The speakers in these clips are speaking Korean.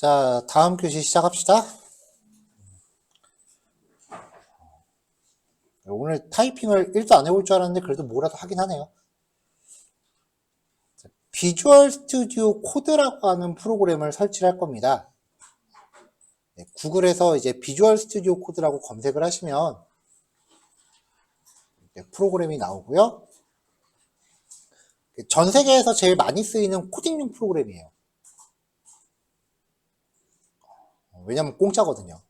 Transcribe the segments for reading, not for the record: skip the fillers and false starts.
자, 다음 교시 시작합시다. 오늘 타이핑을 1도 안 해볼 줄 알았는데 그래도 뭐라도 하긴 하네요. 비주얼 스튜디오 코드라고 하는 프로그램을 설치를 할 겁니다. 구글에서 이제 비주얼 스튜디오 코드라고 검색을 하시면 프로그램이 나오고요. 전 세계에서 제일 많이 쓰이는 코딩용 프로그램이에요. 왜냐면 공짜거든요.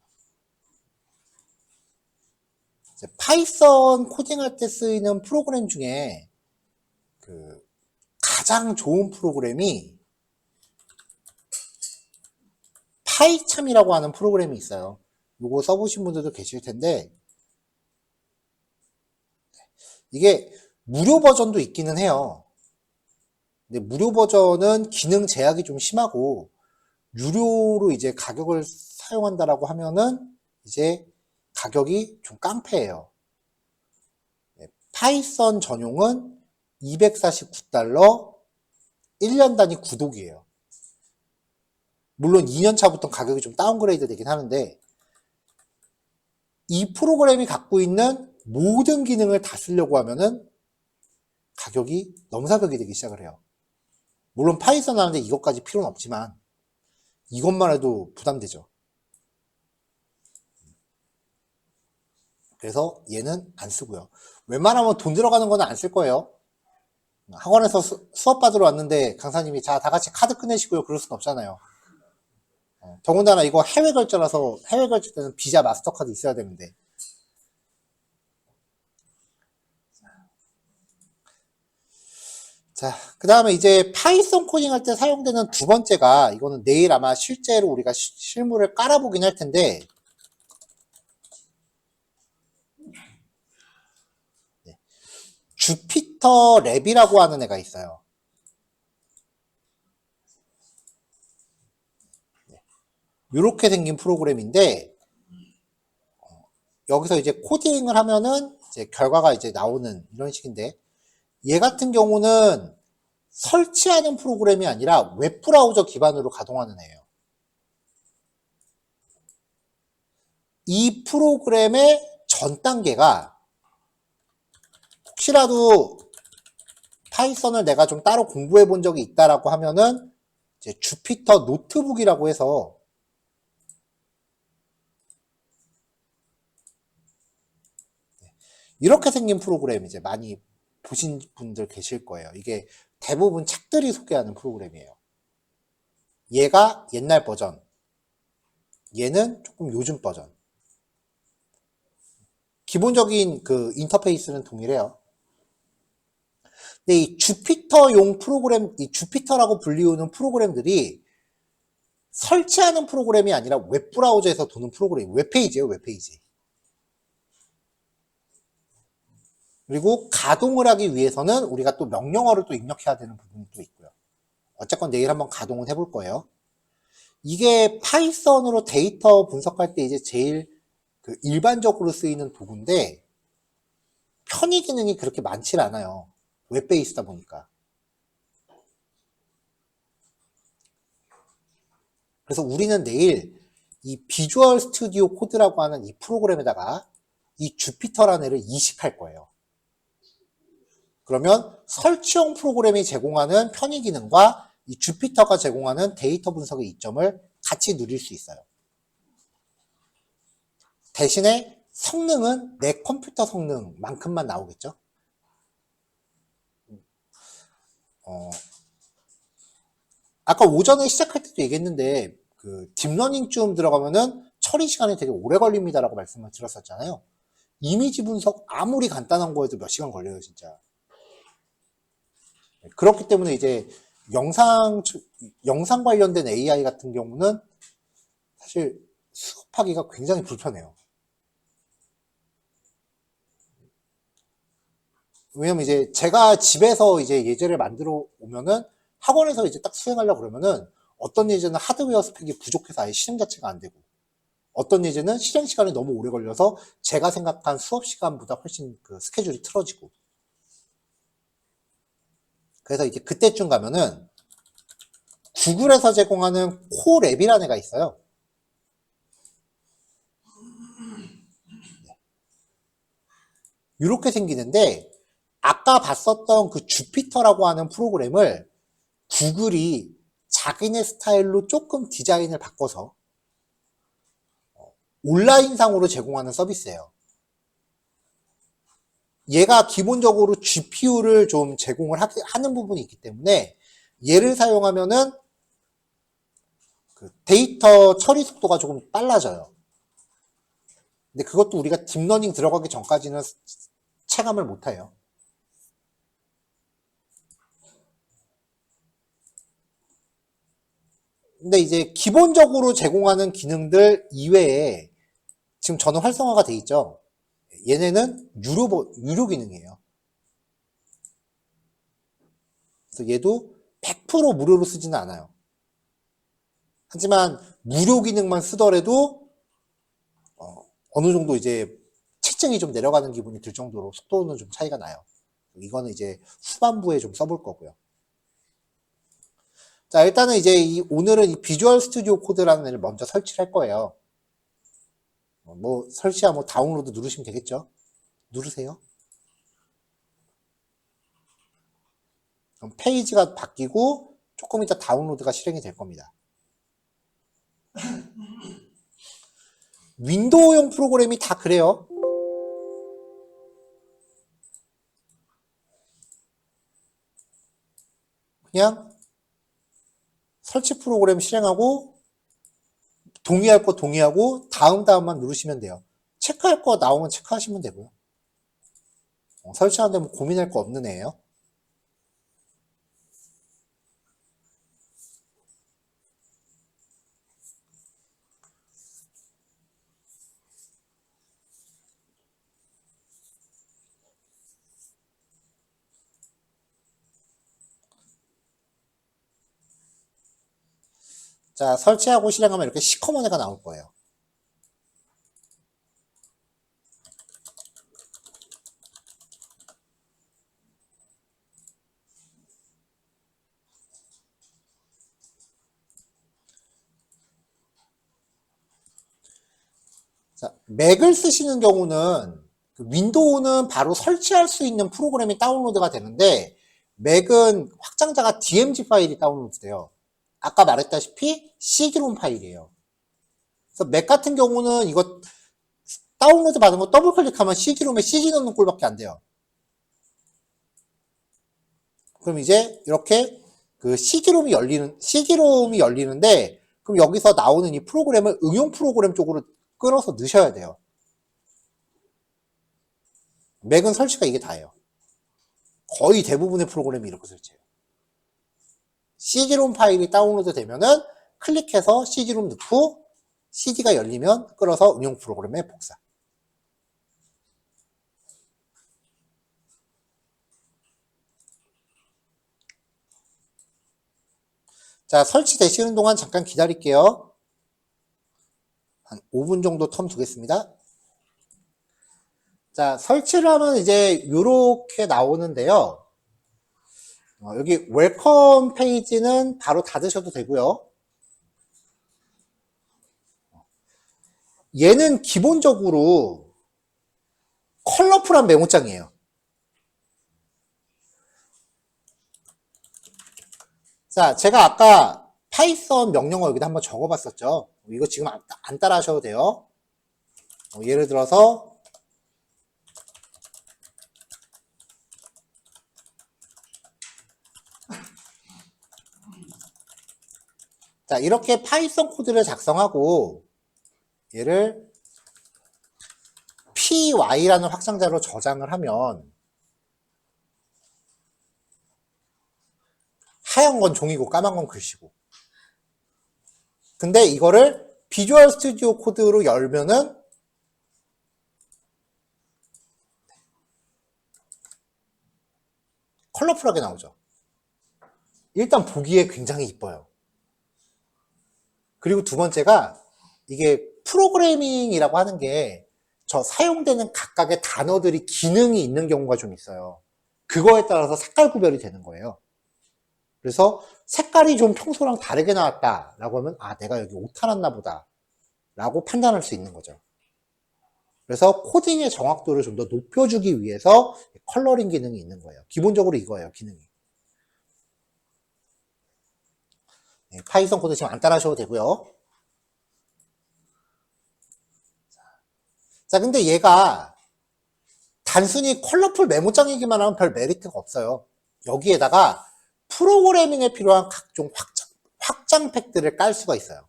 파이썬 코딩할 때 쓰이는 프로그램 중에 가장 좋은 프로그램이 파이참이라고 하는 프로그램이 있어요. 요거 써보신 분들도 계실 텐데 이게 무료 버전도 있기는 해요. 근데 무료 버전은 기능 제약이 좀 심하고 유료로 이제 가격을 사용한다라고 하면은 이제 가격이 좀 깡패예요. 파이썬 전용은 $249, 1년 단위 구독이에요. 물론 2년 차부터 가격이 좀 다운그레이드 되긴 하는데 이 프로그램이 갖고 있는 모든 기능을 다 쓰려고 하면은 가격이 넘사벽이 되기 시작을 해요. 물론 파이썬 하는데 이것까지 필요는 없지만 이것만 해도 부담되죠. 그래서 얘는 안 쓰고요. 웬만하면 돈 들어가는 거는 안 쓸 거예요. 학원에서 수업 받으러 왔는데 강사님이 자, 다 같이 카드 꺼내시고요. 그럴 순 없잖아요. 더군다나 이거 해외 결제라서 해외 결제 때는 비자 마스터카드 있어야 되는데 자, 그 다음에 이제 파이썬 코딩 할 때 사용되는 두 번째가 이거는 내일 아마 실제로 우리가 실물을 깔아보긴 할 텐데 주피터 랩이라고 하는 애가 있어요. 이렇게 생긴 프로그램인데 여기서 이제 코딩을 하면은 이제 결과가 이제 나오는 이런 식인데 얘 같은 경우는 설치하는 프로그램이 아니라 웹브라우저 기반으로 가동하는 애예요. 이 프로그램의 전 단계가 혹시라도 파이썬을 내가 좀 따로 공부해 본 적이 있다라고 하면은 이제 주피터 노트북이라고 해서 이렇게 생긴 프로그램 이제 많이 보신 분들 계실 거예요. 이게 대부분 책들이 소개하는 프로그램이에요. 얘가 옛날 버전, 얘는 조금 요즘 버전. 기본적인 그 인터페이스는 동일해요. 근데 이 주피터용 프로그램, 이 주피터라고 불리우는 프로그램들이 설치하는 프로그램이 아니라 웹브라우저에서 도는 프로그램, 웹페이지예요, 웹페이지. 그리고 가동을 하기 위해서는 우리가 또 명령어를 또 입력해야 되는 부분이 또 있고요. 어쨌건 내일 한번 가동을 해볼 거예요. 이게 파이썬으로 데이터 분석할 때 이제 제일 그 일반적으로 쓰이는 도구인데 편의 기능이 그렇게 많지 않아요. 웹베이스다 보니까. 그래서 우리는 내일 이 비주얼 스튜디오 코드라고 하는 이 프로그램에다가 이 주피터라는 애를 이식할 거예요. 그러면 설치용 프로그램이 제공하는 편의 기능과 이 주피터가 제공하는 데이터 분석의 이점을 같이 누릴 수 있어요. 대신에 성능은 내 컴퓨터 성능만큼만 나오겠죠. 아까 오전에 시작할 때도 얘기했는데 그 딥러닝쯤 들어가면은 처리 시간이 되게 오래 걸립니다라고 말씀을 드렸었잖아요. 이미지 분석 아무리 간단한 거에도 몇 시간 걸려요, 진짜. 그렇기 때문에 이제 영상 관련된 AI 같은 경우는 사실 수업하기가 굉장히 불편해요. 왜냐면 이제 제가 집에서 이제 예제를 만들어 오면은 학원에서 이제 딱 수행하려고 그러면은 어떤 예제는 하드웨어 스펙이 부족해서 아예 실행 자체가 안 되고 어떤 예제는 실행 시간이 너무 오래 걸려서 제가 생각한 수업 시간보다 훨씬 그 스케줄이 틀어지고 그래서 이제 그때쯤 가면은 구글에서 제공하는 코랩이라는 애가 있어요. 이렇게 생기는데 아까 봤었던 그 주피터라고 하는 프로그램을 구글이 자기네 스타일로 조금 디자인을 바꿔서 온라인상으로 제공하는 서비스예요. 얘가 기본적으로 GPU를 좀 제공을 하는 부분이 있기 때문에 얘를 사용하면은 그 데이터 처리 속도가 조금 빨라져요. 근데 그것도 우리가 딥러닝 들어가기 전까지는 체감을 못해요. 근데 이제 기본적으로 제공하는 기능들 이외에 지금 저는 활성화가 돼 있죠. 얘네는 유료 기능이에요. 그래서 얘도 100% 무료로 쓰지는 않아요. 하지만 무료 기능만 쓰더라도 어느 정도 이제 체증이 좀 내려가는 기분이 들 정도로 속도는 좀 차이가 나요. 이거는 이제 후반부에 좀 써볼 거고요. 자, 일단은 이제 오늘은 이 비주얼 스튜디오 코드라는 애를 먼저 설치를 할 거예요. 뭐 설치하면 뭐 다운로드 누르시면 되겠죠? 누르세요. 그럼 페이지가 바뀌고 조금 이따 다운로드가 실행이 될 겁니다. 윈도우용 프로그램이 다 그래요. 그냥 설치 프로그램 실행하고 동의할 거 동의하고 다음만 누르시면 돼요. 체크할 거 나오면 체크하시면 되고요. 설치하는데 뭐 고민할 거 없는 애예요. 자, 설치하고 실행하면 이렇게 시커먼 애가 나올 거예요. 자, 맥을 쓰시는 경우는 윈도우는 바로 설치할 수 있는 프로그램이 다운로드가 되는데 맥은 확장자가 DMG 파일이 다운로드 돼요. 아까 말했다시피 CD롬 파일이에요. 그래서 맥 같은 경우는 이거 다운로드 받은 거 더블 클릭하면 CD롬에 CD 넣는 꼴밖에 안 돼요. 그럼 이제 이렇게 그 CD롬이 열리는데 그럼 여기서 나오는 이 프로그램을 응용 프로그램 쪽으로 끌어서 넣으셔야 돼요. 맥은 설치가 이게 다예요. 거의 대부분의 프로그램이 이렇게 설치해요. CD롬 파일이 다운로드 되면은 클릭해서 CD롬 넣고 CD가 열리면 끌어서 응용 프로그램에 복사. 자, 설치되시는 동안 잠깐 기다릴게요. 한 5분 정도 텀 두겠습니다. 자, 설치를 하면 이제 이렇게 나오는데요. 여기 웰컴 페이지는 바로 닫으셔도 되고요. 얘는 기본적으로 컬러풀한 메모장이에요. 자, 제가 아까 파이썬 명령어 여기다 한번 적어봤었죠. 이거 지금 안 따라 하셔도 돼요. 예를 들어서 자, 이렇게 파이썬 코드를 작성하고 얘를 py라는 확장자로 저장을 하면 하얀 건 종이고 까만 건 글씨고. 근데 이거를 비주얼 스튜디오 코드로 열면은 컬러풀하게 나오죠. 일단 보기에 굉장히 이뻐요. 그리고 두 번째가 이게 프로그래밍이라고 하는 게 저 사용되는 각각의 단어들이 기능이 있는 경우가 좀 있어요. 그거에 따라서 색깔 구별이 되는 거예요. 그래서 색깔이 좀 평소랑 다르게 나왔다라고 하면 아, 내가 여기 오타 났나 보다 라고 판단할 수 있는 거죠. 그래서 코딩의 정확도를 좀 더 높여주기 위해서 컬러링 기능이 있는 거예요. 기본적으로 이거예요, 기능이. 네, 파이썬 코드 지금 안 따라하셔도 되고요. 자, 근데 얘가 단순히 컬러풀 메모장이기만 하면 별 메리트가 없어요. 여기에다가 프로그래밍에 필요한 각종 확장 팩들을 깔 수가 있어요.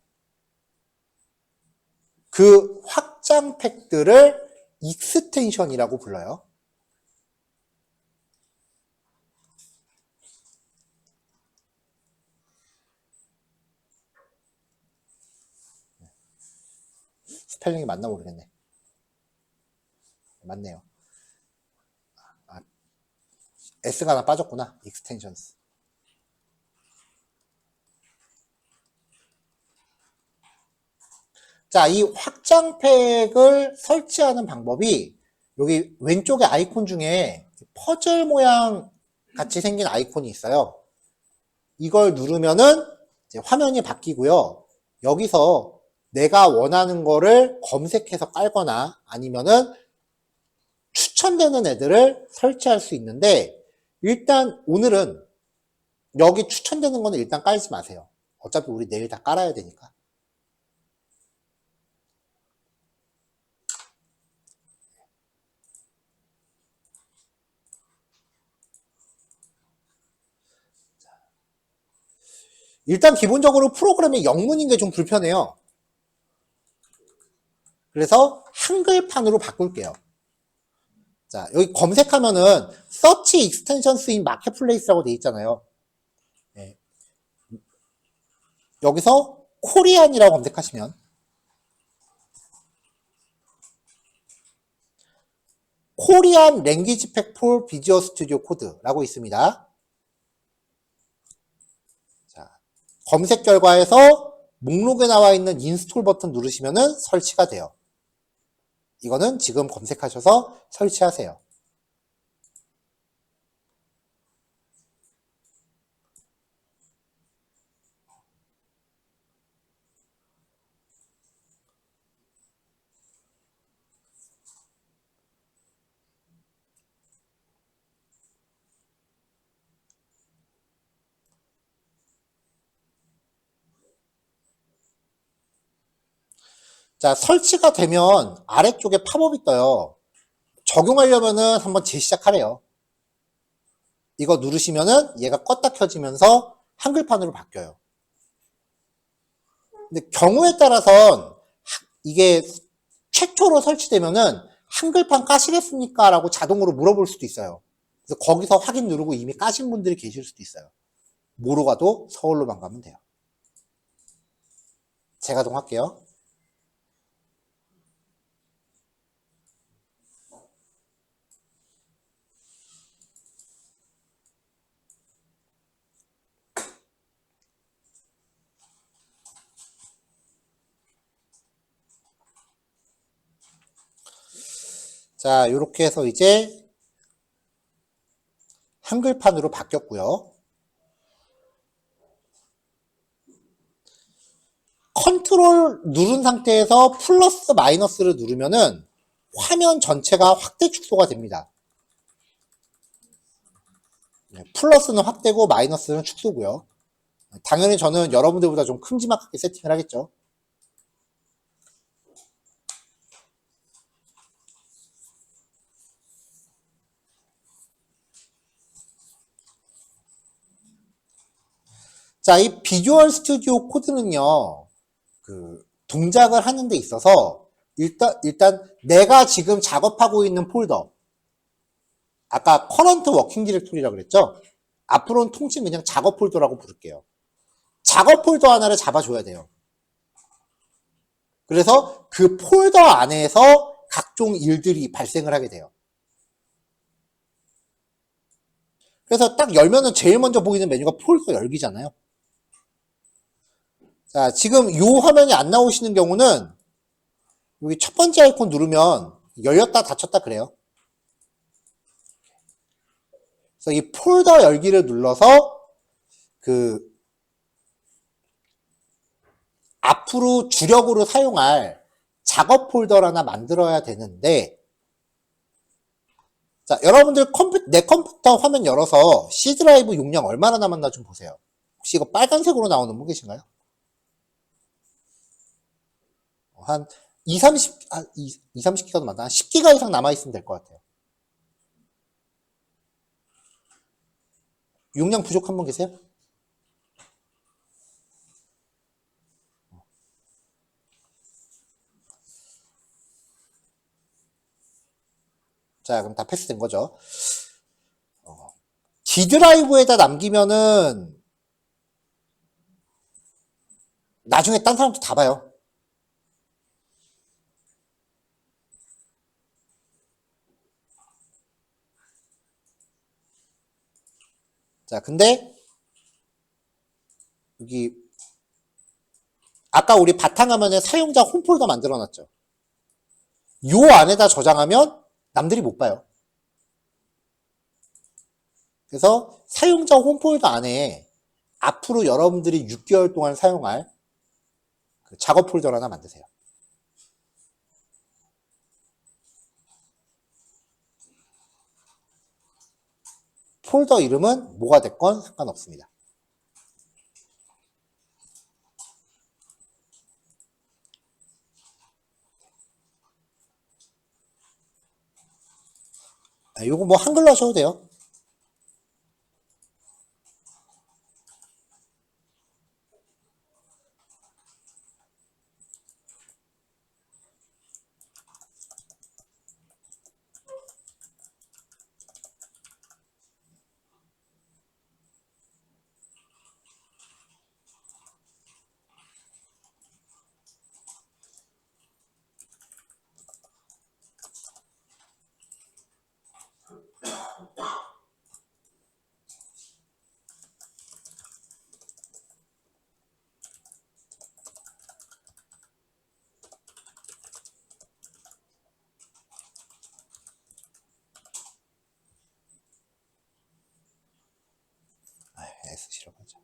그 확장 팩들을 익스텐션이라고 불러요. 스펠링이 맞나 모르겠네. 맞네요. 아, S가 하나 빠졌구나. extensions. 자, 이 확장팩을 설치하는 방법이 여기 왼쪽에 아이콘 중에 퍼즐 모양 같이 생긴 아이콘이 있어요. 이걸 누르면은 이제 화면이 바뀌고요. 여기서 내가 원하는 거를 검색해서 깔거나 아니면은 추천되는 애들을 설치할 수 있는데 일단 오늘은 여기 추천되는 거는 일단 깔지 마세요. 어차피 우리 내일 다 깔아야 되니까. 일단 기본적으로 프로그램이 영문인 게 좀 불편해요. 그래서 한글판으로 바꿀게요. 자, 여기 검색하면은 Search Extensions in Marketplace라고 돼 있잖아요. 네. 여기서 코리안이라고 검색하시면 코리안 랭귀지 팩 폴 비주얼 스튜디오 코드라고 있습니다. 자, 검색 결과에서 목록에 나와 있는 인스톨 버튼 누르시면은 설치가 돼요. 이거는 지금 검색하셔서 설치하세요. 자, 설치가 되면 아래쪽에 팝업이 떠요. 적용하려면은 한번 재시작하래요. 이거 누르시면은 얘가 껐다 켜지면서 한글판으로 바뀌어요. 근데 경우에 따라선 이게 최초로 설치되면은 한글판 까시겠습니까? 라고 자동으로 물어볼 수도 있어요. 그래서 거기서 확인 누르고 이미 까신 분들이 계실 수도 있어요. 뭐로 가도 서울로만 가면 돼요. 재가동할게요. 자, 이렇게 해서 이제 한글판으로 바뀌었고요. 컨트롤 누른 상태에서 플러스 마이너스를 누르면은 화면 전체가 확대 축소가 됩니다. 플러스는 확대고 마이너스는 축소고요. 당연히 저는 여러분들보다 좀 큼지막하게 세팅을 하겠죠. 자, 이 비주얼 스튜디오 코드는요, 동작을 하는 데 있어서, 일단 내가 지금 작업하고 있는 폴더, 아까 커런트 워킹 디렉토리라고 그랬죠? 앞으로는 통칭 그냥 작업 폴더라고 부를게요. 작업 폴더 하나를 잡아줘야 돼요. 그래서 그 폴더 안에서 각종 일들이 발생을 하게 돼요. 그래서 딱 열면은 제일 먼저 보이는 메뉴가 폴더 열기잖아요. 자, 지금 이 화면이 안 나오시는 경우는 여기 첫 번째 아이콘 누르면 열렸다 닫혔다 그래요. 그래서 이 폴더 열기를 눌러서 그 앞으로 주력으로 사용할 작업 폴더를 하나 만들어야 되는데, 자, 여러분들 내 컴퓨터 화면 열어서 C 드라이브 용량 얼마나 남았나 좀 보세요. 혹시 이거 빨간색으로 나오는 분 계신가요? 한 30기가도 맞나? 한 10기가 이상 남아있으면 될 것 같아요. 용량 부족한 분 계세요? 자, 그럼 다 패스된 거죠. D 드라이브에다 남기면은 나중에 딴 사람도 다 봐요. 자, 근데 여기 아까 우리 바탕화면에 사용자 홈폴더 만들어놨죠. 요 안에다 저장하면 남들이 못 봐요. 그래서 사용자 홈폴더 안에 앞으로 여러분들이 6개월 동안 사용할 그 작업 폴더를 하나 만드세요. 폴더 이름은 뭐가 됐건 상관없습니다. 요거 뭐 한글로 하셔도 돼요. S 싫어하죠.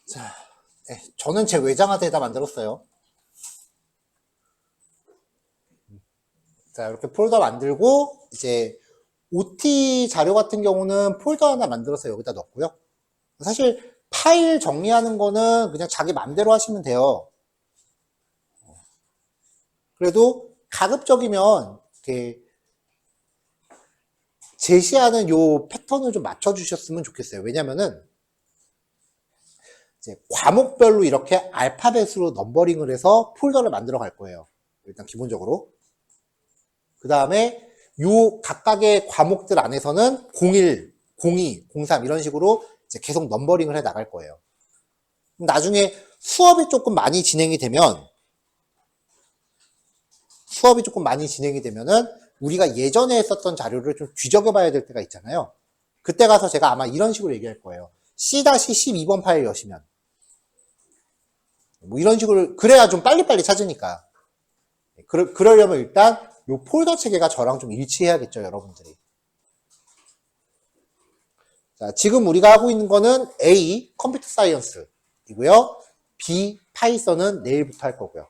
자, 저는 제 외장하드에다 만들었어요. 자, 이렇게 폴더 만들고, 이제, OT 자료 같은 경우는 폴더 하나 만들어서 여기다 넣고요. 사실, 파일 정리하는 거는 그냥 자기 맘대로 하시면 돼요. 그래도 가급적이면, 이렇게, 제시하는 요 패턴을 좀 맞춰주셨으면 좋겠어요. 왜냐면은, 이제 과목별로 이렇게 알파벳으로 넘버링을 해서 폴더를 만들어 갈 거예요. 일단 기본적으로. 그 다음에 요 각각의 과목들 안에서는 01, 02, 03 이런 식으로 이제 계속 넘버링을 해 나갈 거예요. 나중에 수업이 조금 많이 진행이 되면은 우리가 예전에 했었던 자료를 좀 뒤적여 봐야 될 때가 있잖아요. 그때 가서 제가 아마 이런 식으로 얘기할 거예요. C-12번 파일 여시면 뭐 이런 식으로 그래야 좀 빨리빨리 찾으니까. 그러려면 일단 요 폴더 체계가 저랑 좀 일치해야겠죠, 여러분들이. 자, 지금 우리가 하고 있는 거는 A, 컴퓨터 사이언스이고요. B, 파이썬은 내일부터 할 거고요.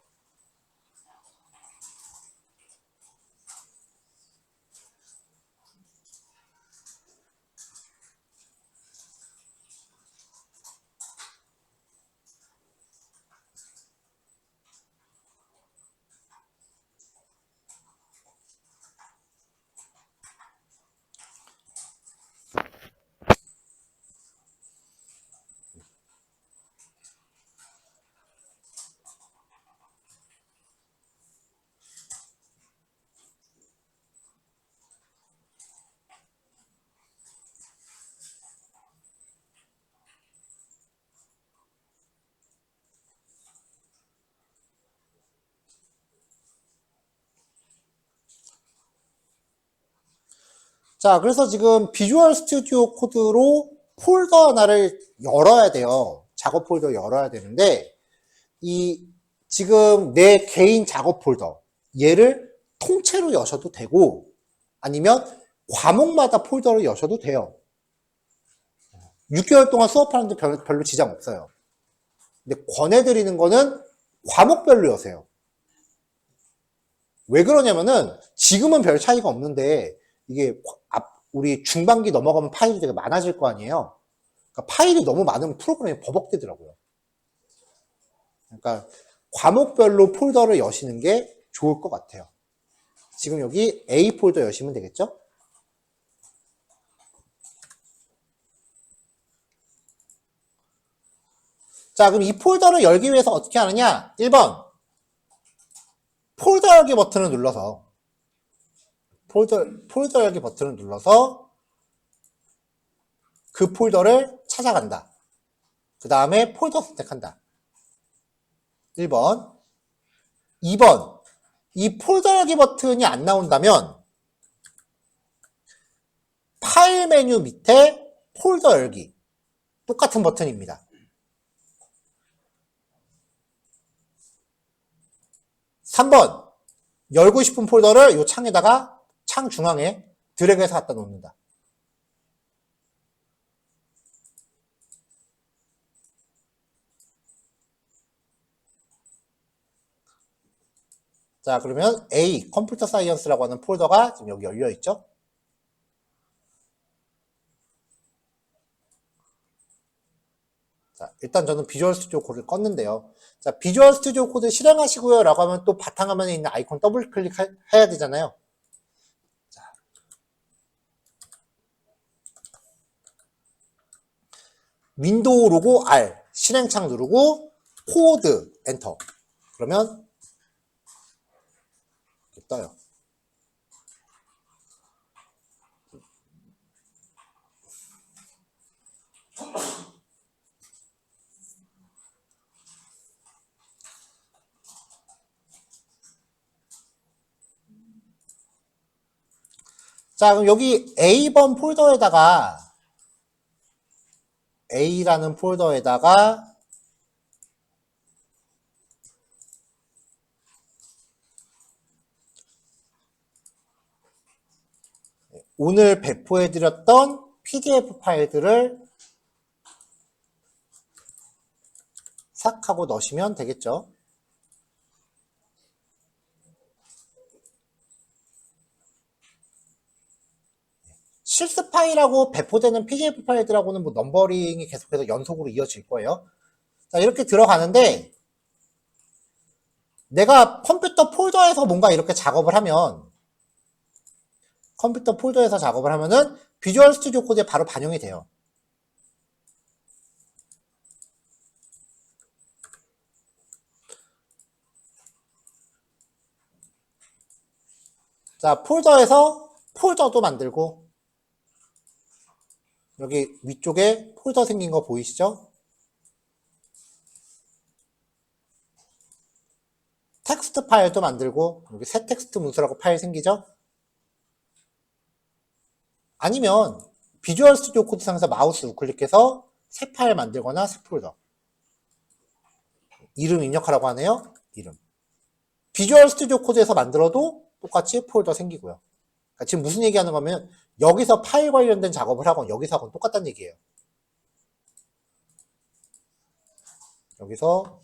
자, 그래서 지금 비주얼 스튜디오 코드로 폴더 하나를 열어야 돼요. 작업 폴더 열어야 되는데, 지금 내 개인 작업 폴더, 얘를 통째로 여셔도 되고, 아니면 과목마다 폴더를 여셔도 돼요. 6개월 동안 수업하는데 별로 지장 없어요. 근데 권해드리는 거는 과목별로 여세요. 왜 그러냐면은 지금은 별 차이가 없는데 이게 우리 중반기 넘어가면 파일이 되게 많아질 거 아니에요. 그러니까 파일이 너무 많으면 프로그램이 버벅대더라고요. 그러니까 과목별로 폴더를 여시는 게 좋을 것 같아요. 지금 여기 A 폴더 여시면 되겠죠? 자, 그럼 이 폴더를 열기 위해서 어떻게 하느냐? 1번 폴더 열기 버튼을 눌러서 폴더 열기 버튼을 눌러서 그 폴더를 찾아간다. 그 다음에 폴더 선택한다. 1번. 2번. 이 폴더 열기 버튼이 안 나온다면 파일 메뉴 밑에 폴더 열기. 똑같은 버튼입니다. 3번. 열고 싶은 폴더를 이 창에다가 창 중앙에 드래그해서 갖다 놓는다. 자, 그러면 A, 컴퓨터 사이언스라고 하는 폴더가 지금 여기 열려 있죠? 자, 일단 저는 비주얼 스튜디오 코드를 껐는데요. 자, 비주얼 스튜디오 코드 실행하시고요 라고 하면 또 바탕화면에 있는 아이콘 더블 클릭해야 되잖아요. 자, 윈도우 로고 R, 실행창 누르고 코드 엔터. 그러면 이렇게 떠요. 자, 그럼 여기 A번 폴더에다가 A라는 폴더에다가 오늘 배포해드렸던 PDF 파일들을 싹 하고 넣으시면 되겠죠. 실습 파일하고 배포되는 PDF 파일들하고는 뭐 넘버링이 계속해서 연속으로 이어질 거예요. 자, 이렇게 들어가는데 내가 컴퓨터 폴더에서 뭔가 이렇게 작업을 하면 컴퓨터 폴더에서 작업을 하면은 비주얼 스튜디오 코드에 바로 반영이 돼요. 자, 폴더에서 폴더도 만들고 여기 위쪽에 폴더 생긴 거 보이시죠? 텍스트 파일도 만들고 여기 새 텍스트 문서라고 파일 생기죠? 아니면 비주얼 스튜디오 코드 상에서 마우스 우클릭해서 새 파일 만들거나 새 폴더. 이름 입력하라고 하네요. 이름. 비주얼 스튜디오 코드에서 만들어도 똑같이 폴더 생기고요. 그러니까 지금 무슨 얘기하는 거면 여기서 파일 관련된 작업을 하건 여기서 하건 똑같다는 얘기예요. 여기서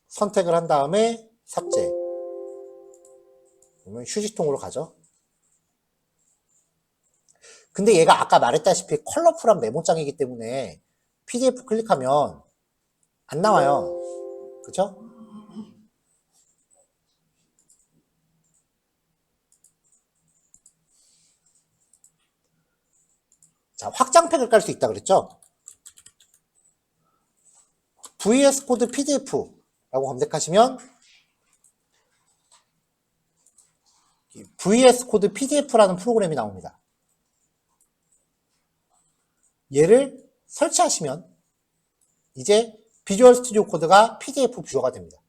선택을 한 다음에 삭제. 그러면 휴지통으로 가죠. 근데 얘가 아까 말했다시피 컬러풀한 메모장이기 때문에 PDF 클릭하면 안 나와요. 그쵸? 자, 확장팩을 깔 수 있다 그랬죠? VS 코드 PDF라고 검색하시면 VS 코드 PDF라는 프로그램이 나옵니다. 얘를 설치하시면 이제 비주얼 스튜디오 코드가 PDF 뷰어가 됩니다.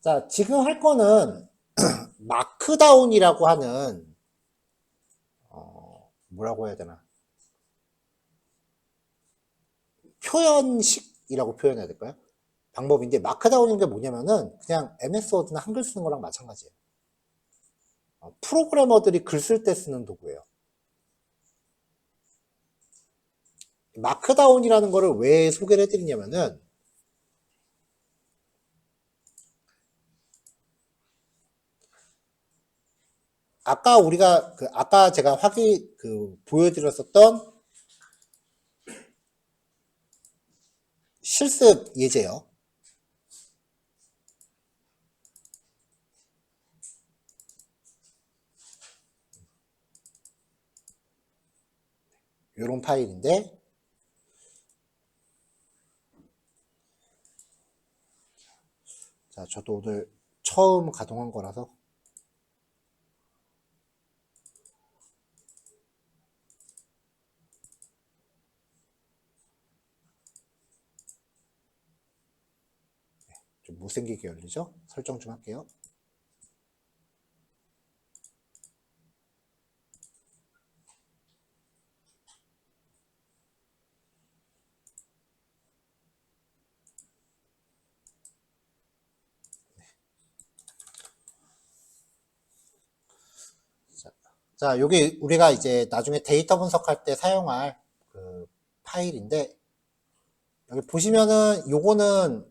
자, 지금 할 거는 마크다운이라고 하는 뭐라고 해야 되나? 표현식이라고 표현해야 될까요? 방법인데 마크다운인 게 뭐냐면은 그냥 MS 워드나 한글 쓰는 거랑 마찬가지예요. 프로그래머들이 글 쓸 때 쓰는 도구예요. 마크다운이라는 거를 왜 소개를 해드리냐면은 아까 우리가 아까 제가 보여드렸었던 실습 예제요. 이런 파일인데 자, 저도 오늘 처음 가동한 거라서 좀 못생기게 열리죠? 설정 좀 할게요. 자, 여기 우리가 이제 나중에 데이터 분석할 때 사용할 그 파일인데 여기 보시면은 요거는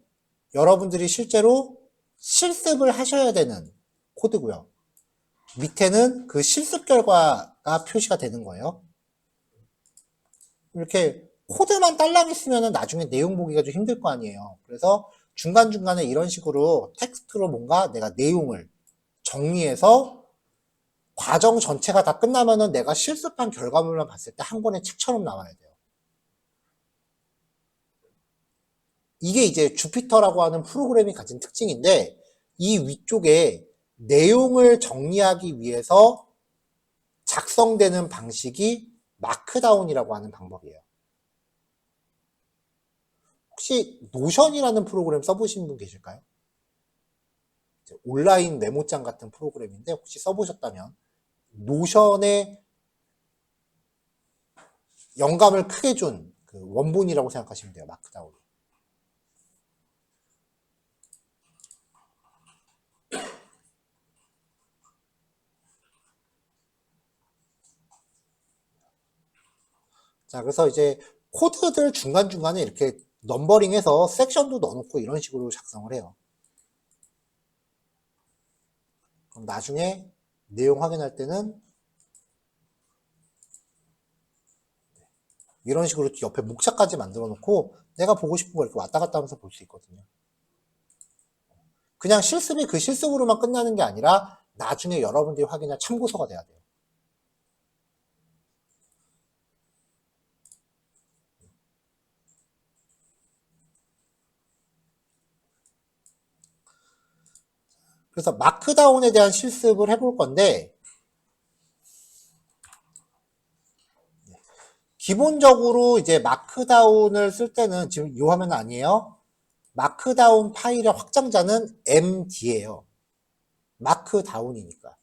여러분들이 실제로 실습을 하셔야 되는 코드고요. 밑에는 그 실습 결과가 표시가 되는 거예요. 이렇게 코드만 딸랑 있으면은 나중에 내용 보기가 좀 힘들 거 아니에요. 그래서 중간중간에 이런 식으로 텍스트로 뭔가 내가 내용을 정리해서 과정 전체가 다 끝나면은 내가 실습한 결과물만 봤을 때 한 권의 책처럼 나와야 돼요. 이게 이제 주피터라고 하는 프로그램이 가진 특징인데 이 위쪽에 내용을 정리하기 위해서 작성되는 방식이 마크다운이라고 하는 방법이에요. 혹시 노션이라는 프로그램 써보신 분 계실까요? 온라인 메모장 같은 프로그램인데 혹시 써보셨다면 노션의 영감을 크게 준 그 원본이라고 생각하시면 돼요. 마크다운. 자, 그래서 이제 코드들 중간중간에 이렇게 넘버링해서 섹션도 넣어놓고 이런 식으로 작성을 해요. 그럼 나중에 내용 확인할 때는 이런 식으로 옆에 목차까지 만들어 놓고 내가 보고 싶은 거 이렇게 왔다 갔다 하면서 볼 수 있거든요. 그냥 실습이 그 실습으로만 끝나는 게 아니라 나중에 여러분들이 확인할 참고서가 돼야 돼요. 그래서 마크다운에 대한 실습을 해볼 건데 기본적으로 이제 마크다운을 쓸 때는 지금 이 화면 아니에요. 마크다운 파일의 확장자는 MD예요. 마크다운이니까.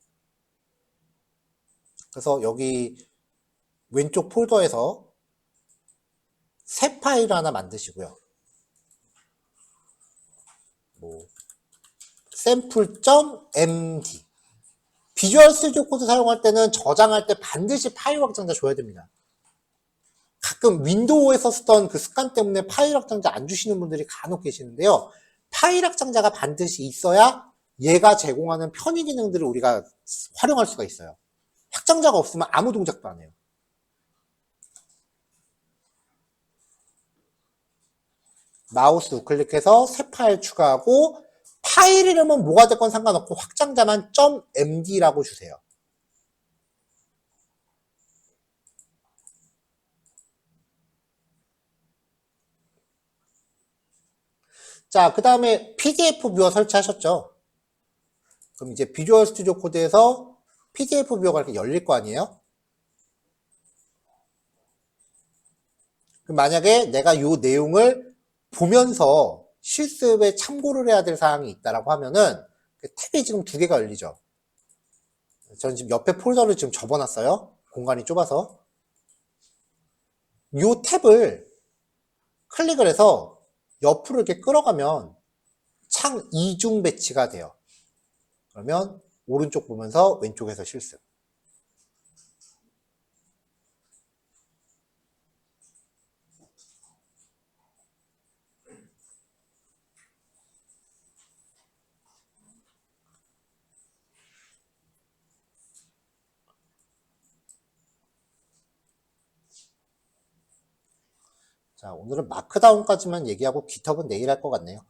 그래서 여기 왼쪽 폴더에서 새 파일을 하나 만드시고요. 뭐 샘플.md 비주얼 스튜디오 코드 사용할 때는 저장할 때 반드시 파일 확장자 줘야 됩니다. 가끔 윈도우에서 쓰던 그 습관 때문에 파일 확장자 안 주시는 분들이 간혹 계시는데요. 파일 확장자가 반드시 있어야 얘가 제공하는 편의 기능들을 우리가 활용할 수가 있어요. 확장자가 없으면 아무 동작도 안 해요. 마우스 우클릭해서 새 파일 추가하고 파일 이름은 뭐가 됐건 상관없고 확장자만 .md라고 주세요. 자, 그 다음에 PDF 뷰어 설치하셨죠? 그럼 이제 비주얼 스튜디오 코드에서 PDF 뷰어가 이렇게 열릴 거 아니에요? 그럼 만약에 내가 이 내용을 보면서 실습에 참고를 해야 될 사항이 있다라고 하면은 그 탭이 지금 2개가 열리죠. 저는 지금 옆에 폴더를 지금 접어놨어요. 공간이 좁아서. 이 탭을 클릭을 해서 옆으로 이렇게 끌어가면 창 이중 배치가 돼요. 그러면 오른쪽 보면서 왼쪽에서 실습. 자, 오늘은 마크다운까지만 얘기하고 GitHub은 내일 할 것 같네요.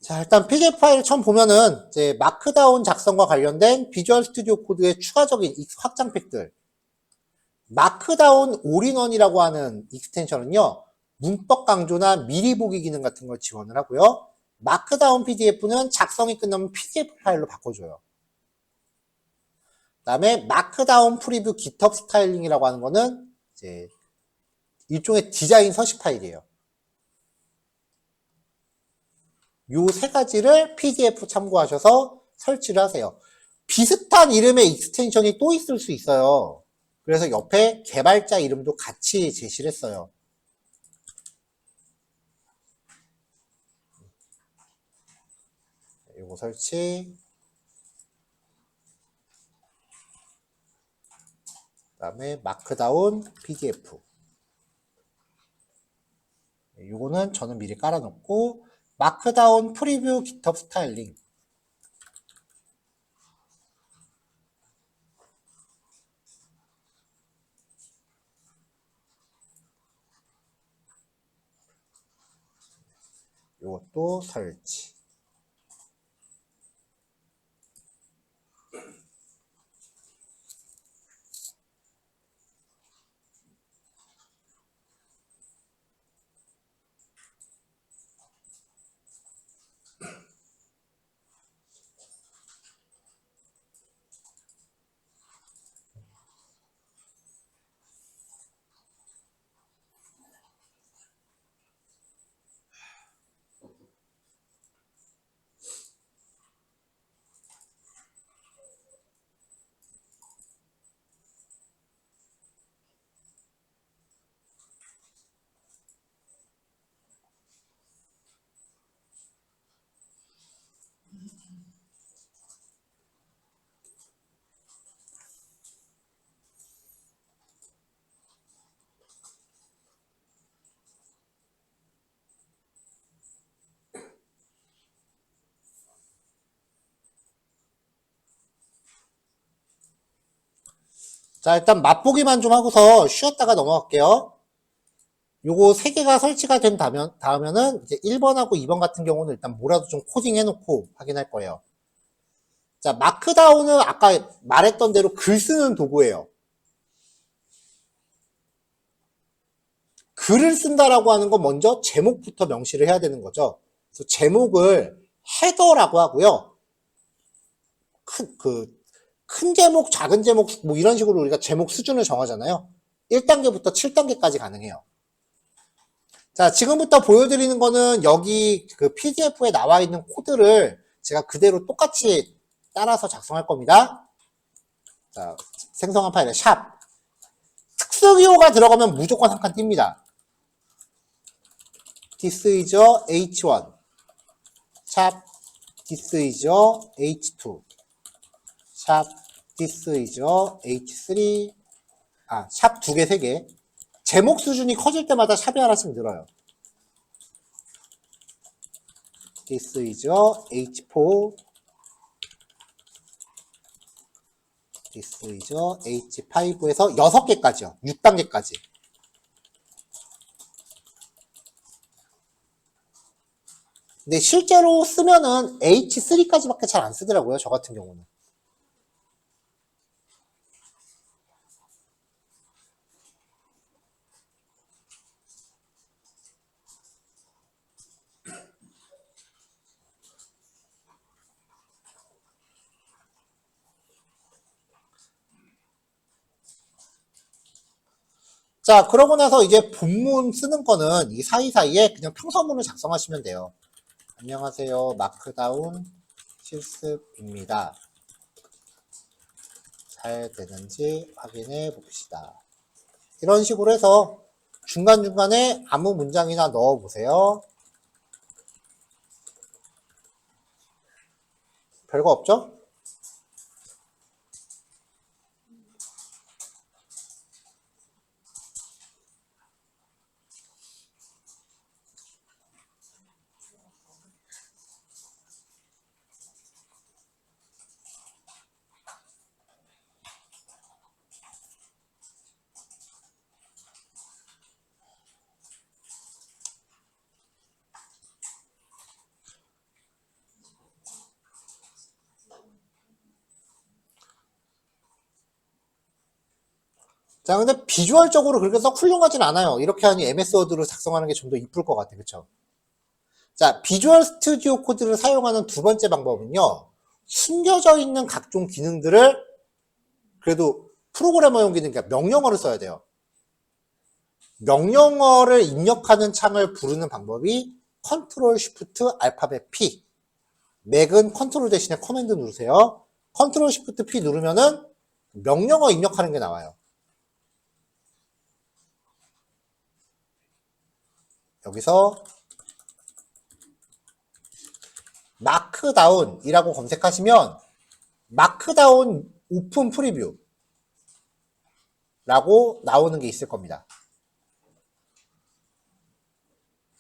자, 일단 PDF 파일을 처음 보면은 이제 마크다운 작성과 관련된 비주얼 스튜디오 코드의 추가적인 확장팩들. 마크다운 올인원이라고 하는 익스텐션은요, 문법 강조나 미리 보기 기능 같은 걸 지원을 하고요. 마크다운 PDF는 작성이 끝나면 PDF 파일로 바꿔줘요. 그 다음에 마크다운 프리뷰 GitHub 스타일링이라고 하는 거는 이제 일종의 디자인 서식 파일이에요. 요 세 가지를 PDF 참고하셔서 설치를 하세요. 비슷한 이름의 익스텐션이 또 있을 수 있어요. 그래서 옆에 개발자 이름도 같이 제시를 했어요. 요거 설치. 그 다음에 마크다운 PDF. 요거는 저는 미리 깔아놓고 마크다운 프리뷰 GitHub 스타일링. 요것도 설치. 자, 일단 맛보기만 좀 하고서 쉬었다가 넘어갈게요. 요거 3개가 설치가 된 다음에는 이제 1번하고 2번 같은 경우는 일단 뭐라도 좀 코딩 해놓고 확인할 거예요. 자, 마크다운은 아까 말했던 대로 글 쓰는 도구예요. 글을 쓴다라고 하는 건 먼저 제목부터 명시를 해야 되는 거죠. 그래서 제목을 헤더라고 하고요. 큰 제목, 작은 제목, 뭐 이런 식으로 우리가 제목 수준을 정하잖아요. 1단계부터 7단계까지 가능해요. 자, 지금부터 보여드리는 거는 여기 그 PDF에 나와 있는 코드를 제가 그대로 똑같이 따라서 작성할 겁니다. 자, 생성한 파일에 샵. 특수기호가 들어가면 무조건 한 칸 띱니다. This is H1. 샵. This is H2. 샵. This is H3. 샵 2개, 3개. 제목 수준이 커질 때마다 샵이 하나씩 늘어요. This is H4. This is H5에서 6개까지요. 6단계까지. 근데 실제로 쓰면은 H3까지밖에 잘 안 쓰더라고요. 저 같은 경우는. 자, 그러고 나서 이제 본문 쓰는 거는 이 사이사이에 그냥 평서문을 작성하시면 돼요. 안녕하세요. 마크다운 실습입니다. 잘 되는지 확인해 봅시다. 이런 식으로 해서 중간중간에 아무 문장이나 넣어 보세요. 별거 없죠? 자, 근데 비주얼적으로 그렇게 썩 훌륭하진 않아요. 이렇게 하니 MS 워드로 작성하는 게 좀 더 이쁠 것 같아. 그쵸? 자, 비주얼 스튜디오 코드를 사용하는 두 번째 방법은요. 숨겨져 있는 각종 기능들을 그래도 프로그래머용 기능, 그러니까 명령어를 써야 돼요. 명령어를 입력하는 창을 부르는 방법이 컨트롤 쉬프트 알파벳 P. 맥은 컨트롤 대신에 커맨드 누르세요. 컨트롤 쉬프트 P 누르면은 명령어 입력하는 게 나와요. 여기서 마크다운이라고 검색하시면 마크다운 오픈 프리뷰 라고 나오는 게 있을 겁니다.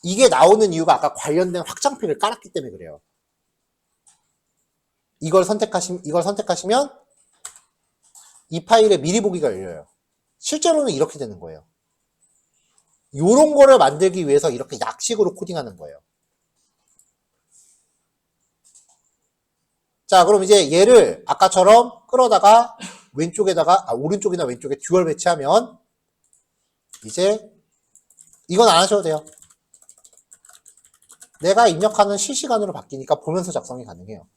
이게 나오는 이유가 아까 관련된 확장피를 깔았기 때문에 그래요. 이걸 선택하시면 이 파일의 미리 보기가 열려요. 실제로는 이렇게 되는 거예요. 요런 거를 만들기 위해서 이렇게 약식으로 코딩하는 거예요. 자, 그럼 이제 얘를 아까처럼 끌어다가 오른쪽이나 왼쪽에 듀얼 배치하면 이제 이건 안 하셔도 돼요. 내가 입력하는 실시간으로 바뀌니까 보면서 작성이 가능해요.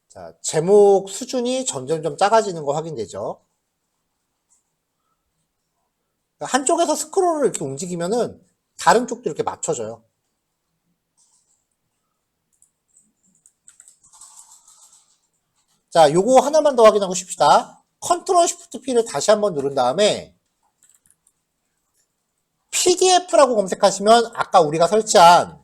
자, 제목 수준이 점점점 작아지는 거 확인되죠? 한쪽에서 스크롤을 이렇게 움직이면은 다른 쪽도 이렇게 맞춰져요. 자, 요거 하나만 더 확인하고 싶시다. 컨트롤 쉬프트 P를 다시 한번 누른 다음에 PDF라고 검색하시면 아까 우리가 설치한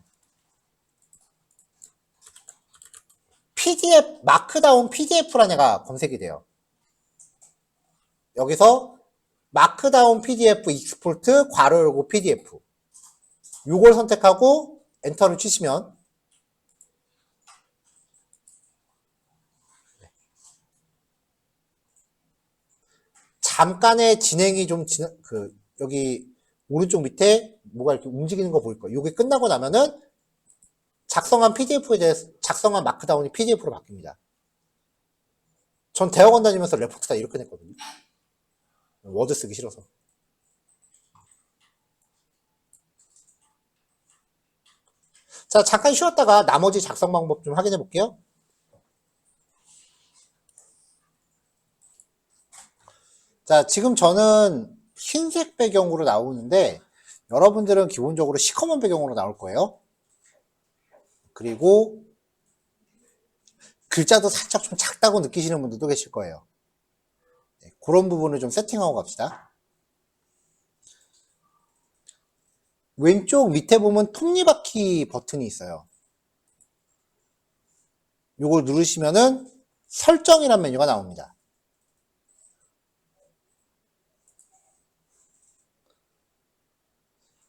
PDF, 마크다운 PDF라는 애가 검색이 돼요. 여기서 마크다운 PDF 익스포트 괄호 열고 PDF 요걸 선택하고 엔터를 치시면 잠깐의 진행이 좀 여기 오른쪽 밑에 뭐가 이렇게 움직이는 거 보일 거예요. 이게 끝나고 나면은 작성한 PDF에 대해서 작성한 마크다운이 PDF로 바뀝니다. 전 대학원 다니면서 레포트 다 이렇게 냈거든요. 워드 쓰기 싫어서. 자, 잠깐 쉬었다가 나머지 작성 방법 좀 확인해 볼게요. 자, 지금 저는 흰색 배경으로 나오는데 여러분들은 기본적으로 시커먼 배경으로 나올 거예요. 그리고 글자도 살짝 좀 작다고 느끼시는 분들도 계실 거예요. 네, 그런 부분을 좀 세팅하고 갑시다. 왼쪽 밑에 보면 톱니바퀴 버튼이 있어요. 요걸 누르시면은 설정이라는 메뉴가 나옵니다.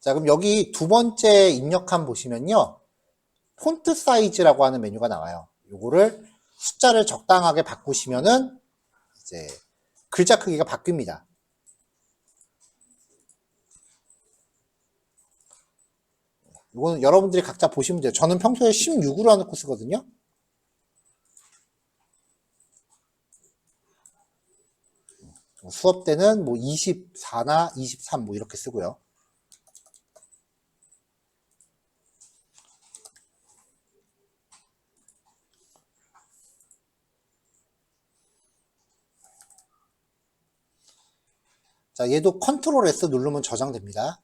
자, 그럼 여기 두 번째 입력함 보시면요. 폰트 사이즈라고 하는 메뉴가 나와요. 요거를 숫자를 적당하게 바꾸시면은 이제 글자 크기가 바뀝니다. 이거는 여러분들이 각자 보시면 돼요. 저는 평소에 16으로 해놓고 쓰거든요. 수업 때는 뭐 24나 23 뭐 이렇게 쓰고요. 자, 얘도 컨트롤 S 누르면 저장됩니다.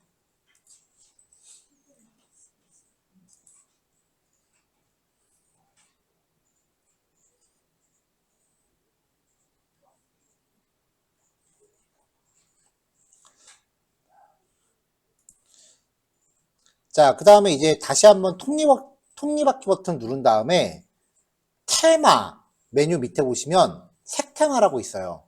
자, 그 다음에 이제 다시 한번 톱니바퀴 버튼 누른 다음에 테마 메뉴 밑에 보시면 색테마라고 있어요.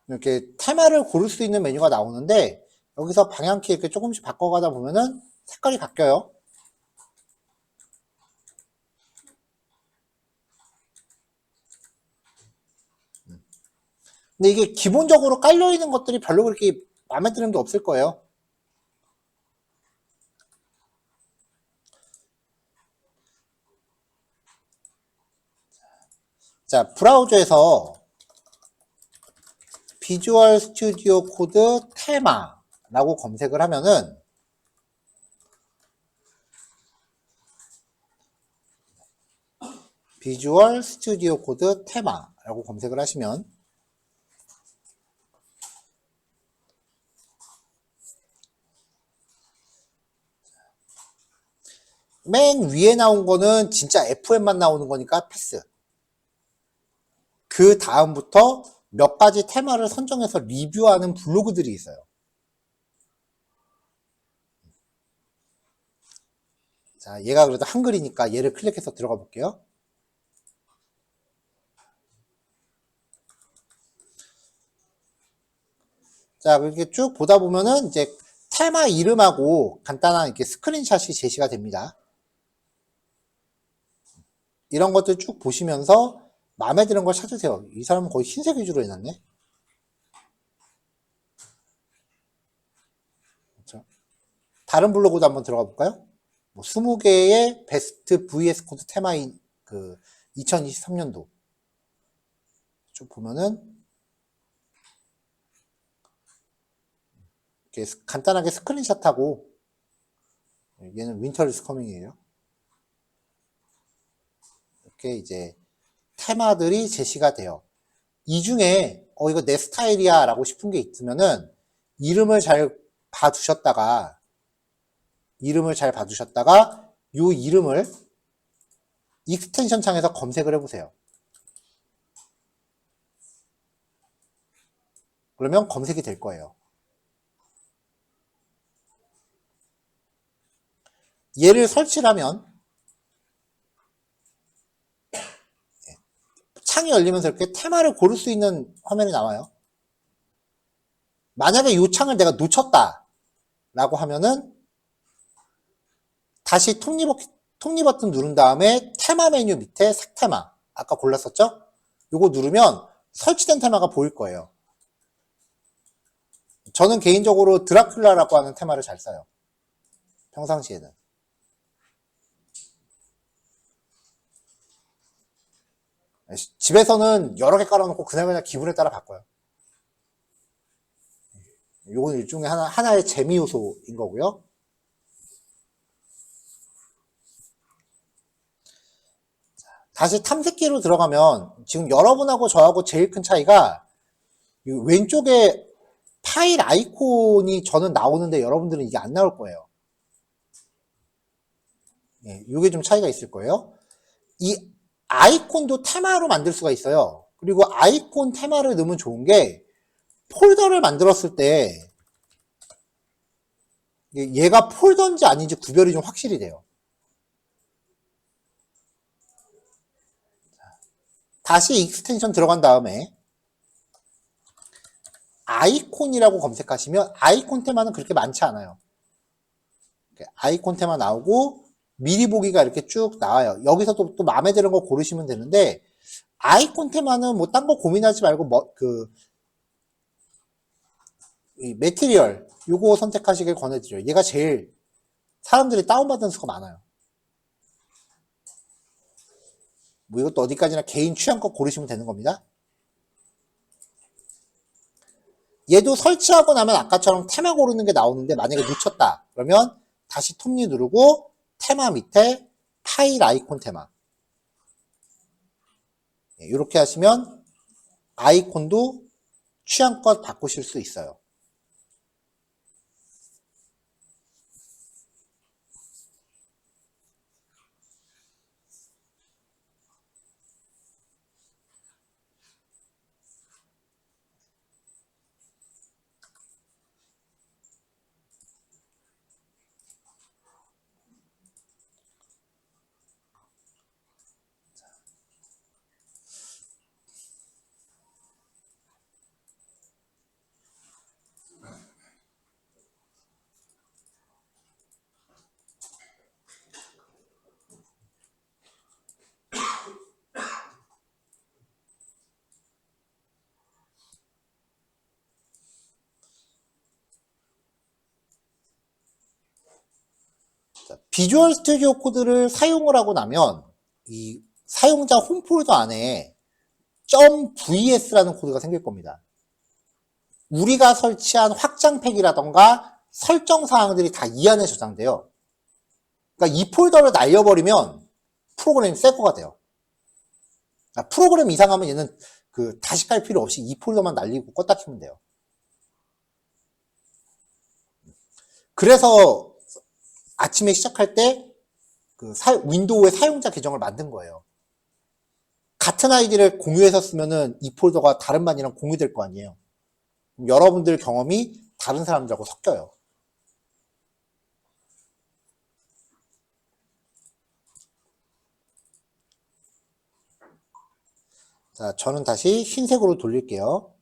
이렇게 테마를 고를 수 있는 메뉴가 나오는데 여기서 방향키 이렇게 조금씩 바꿔가다 보면은 색깔이 바뀌어요. 근데 이게 기본적으로 깔려있는 것들이 별로 그렇게 마음에 드는 게 없을 거예요. 자, 브라우저에서 비주얼 스튜디오 코드 테마라고 검색을 하면은 비주얼 스튜디오 코드 테마라고 검색을 하시면 맨 위에 나온 거는 진짜 FM만 나오는 거니까 패스. 그 다음부터 몇 가지 테마를 선정해서 리뷰하는 블로그들이 있어요. 자, 얘가 그래도 한글이니까 얘를 클릭해서 들어가 볼게요. 자, 이렇게 쭉 보다 보면은 이제 테마 이름하고 간단한 이렇게 스크린샷이 제시가 됩니다. 이런 것들 쭉 보시면서 마음에 드는 걸 찾으세요. 이 사람은 거의 흰색 위주로 해놨네. 그렇죠? 다른 블로그도 한번 들어가 볼까요? 뭐 20개의 베스트 VS 코드 테마인 그 2023년도 쭉 보면은 이렇게 간단하게 스크린샷하고 얘는 윈터 이즈 커밍이에요. 이렇게 이제 테마들이 제시가 돼요. 이 중에 이거 내 스타일이야 라고 싶은 게 있으면은 이름을 잘 봐두셨다가 요 이름을 익스텐션 창에서 검색을 해보세요. 그러면 검색이 될 거예요. 얘를 설치를 하면 창이 열리면서 이렇게 테마를 고를 수 있는 화면이 나와요. 만약에 이 창을 내가 놓쳤다 라고 하면은 다시 톱니 버튼 누른 다음에 테마 메뉴 밑에 색테마 아까 골랐었죠? 요거 누르면 설치된 테마가 보일 거예요. 저는 개인적으로 드라큘라라고 하는 테마를 잘 써요. 평상시에는. 집에서는 여러 개 깔아놓고 그냥 기분에 따라 바꿔요. 요건 일종의 하나의 재미 요소인 거고요. 다시 탐색기로 들어가면 지금 여러분하고 저하고 제일 큰 차이가 왼쪽에 파일 아이콘이 저는 나오는데 여러분들은 이게 안 나올 거예요. 이게 좀 차이가 있을 거예요. 이 아이콘도 테마로 만들 수가 있어요. 그리고 아이콘 테마를 넣으면 좋은 게 폴더를 만들었을 때 얘가 폴더인지 아닌지 구별이 좀 확실히 돼요. 다시 익스텐션 들어간 다음에 아이콘이라고 검색하시면 아이콘 테마는 그렇게 많지 않아요. 아이콘 테마 나오고 미리 보기가 이렇게 쭉 나와요. 여기서 또 마음에 드는 거 고르시면 되는데 아이콘 테마는 뭐 딴 거 고민하지 말고 이 매티리얼 요거 선택하시길 권해드려요. 얘가 제일 사람들이 다운받은 수가 많아요. 뭐 이것도 어디까지나 개인 취향껏 고르시면 되는 겁니다. 얘도 설치하고 나면 아까처럼 테마 고르는 게 나오는데 만약에 놓쳤다. 그러면 다시 톱니 누르고 테마 밑에 파일 아이콘 테마. 이렇게 하시면 아이콘도 취향껏 바꾸실 수 있어요. 비주얼 스튜디오 코드를 사용을 하고 나면 이 사용자 홈 폴더 안에 .vs라는 코드가 생길 겁니다. 우리가 설치한 확장팩이라던가 설정 사항들이 다 이 안에 저장돼요. 그러니까 이 폴더를 날려버리면 프로그램이 새 거가 돼요. 그러니까 프로그램 이상하면 얘는 다시 깔 필요 없이 이 폴더만 날리고 껐다 켜면 돼요. 그래서 아침에 시작할 때 윈도우의 사용자 계정을 만든 거예요. 같은 아이디를 공유해서 쓰면은 이 폴더가 다른 반이랑 공유될 거 아니에요. 여러분들 경험이 다른 사람들하고 섞여요. 자, 저는 다시 흰색으로 돌릴게요.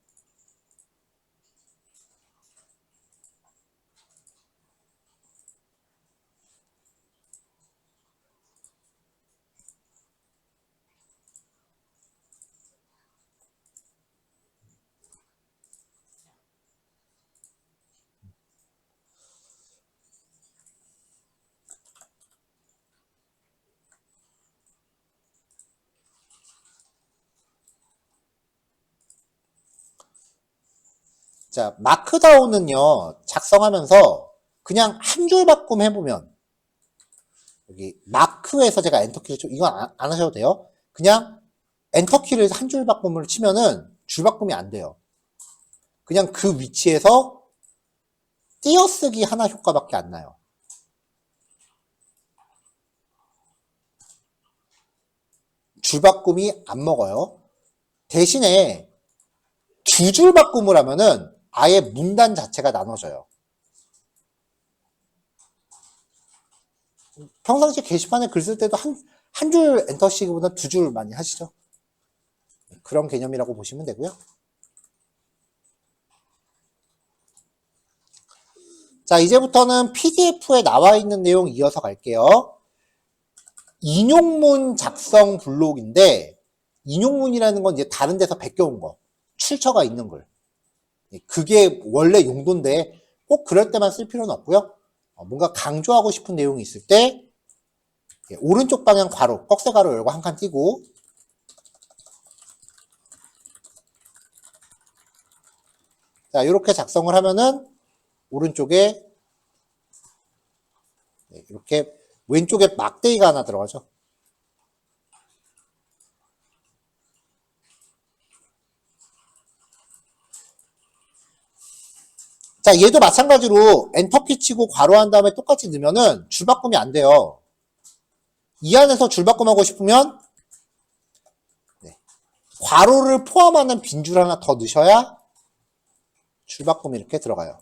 자, 마크다운은요, 작성하면서 그냥 한 줄 바꿈 해보면, 여기 마크에서 제가 엔터키를 좀, 이건 안 하셔도 돼요. 그냥 엔터키를 한 줄 바꿈을 치면은 줄 바꿈이 안 돼요. 그냥 그 위치에서 띄어쓰기 하나 효과밖에 안 나요. 줄 바꿈이 안 먹어요. 대신에 두 줄 바꿈을 하면은 아예 문단 자체가 나눠져요. 평상시 게시판에 글 쓸 때도 한 줄 엔터시기보다 두 줄 많이 하시죠. 그런 개념이라고 보시면 되고요. 자, 이제부터는 PDF에 나와 있는 내용 이어서 갈게요. 인용문 작성 블록인데, 인용문이라는 건 이제 다른 데서 베껴온 거, 출처가 있는 글. 그게 원래 용도인데 꼭 그럴 때만 쓸 필요는 없고요. 뭔가 강조하고 싶은 내용이 있을 때 오른쪽 방향 괄호, 꺽쇠 괄호 열고 한 칸 띄고, 자, 이렇게 작성을 하면은 오른쪽에 이렇게 왼쪽에 막대기가 하나 들어가죠. 자, 얘도 마찬가지로 엔터키 치고 괄호한 다음에 똑같이 넣으면은 줄 바꿈이 안 돼요. 이 안에서 줄 바꿈하고 싶으면 괄호를 포함하는 빈줄 하나 더 넣으셔야 줄 바꿈이 이렇게 들어가요.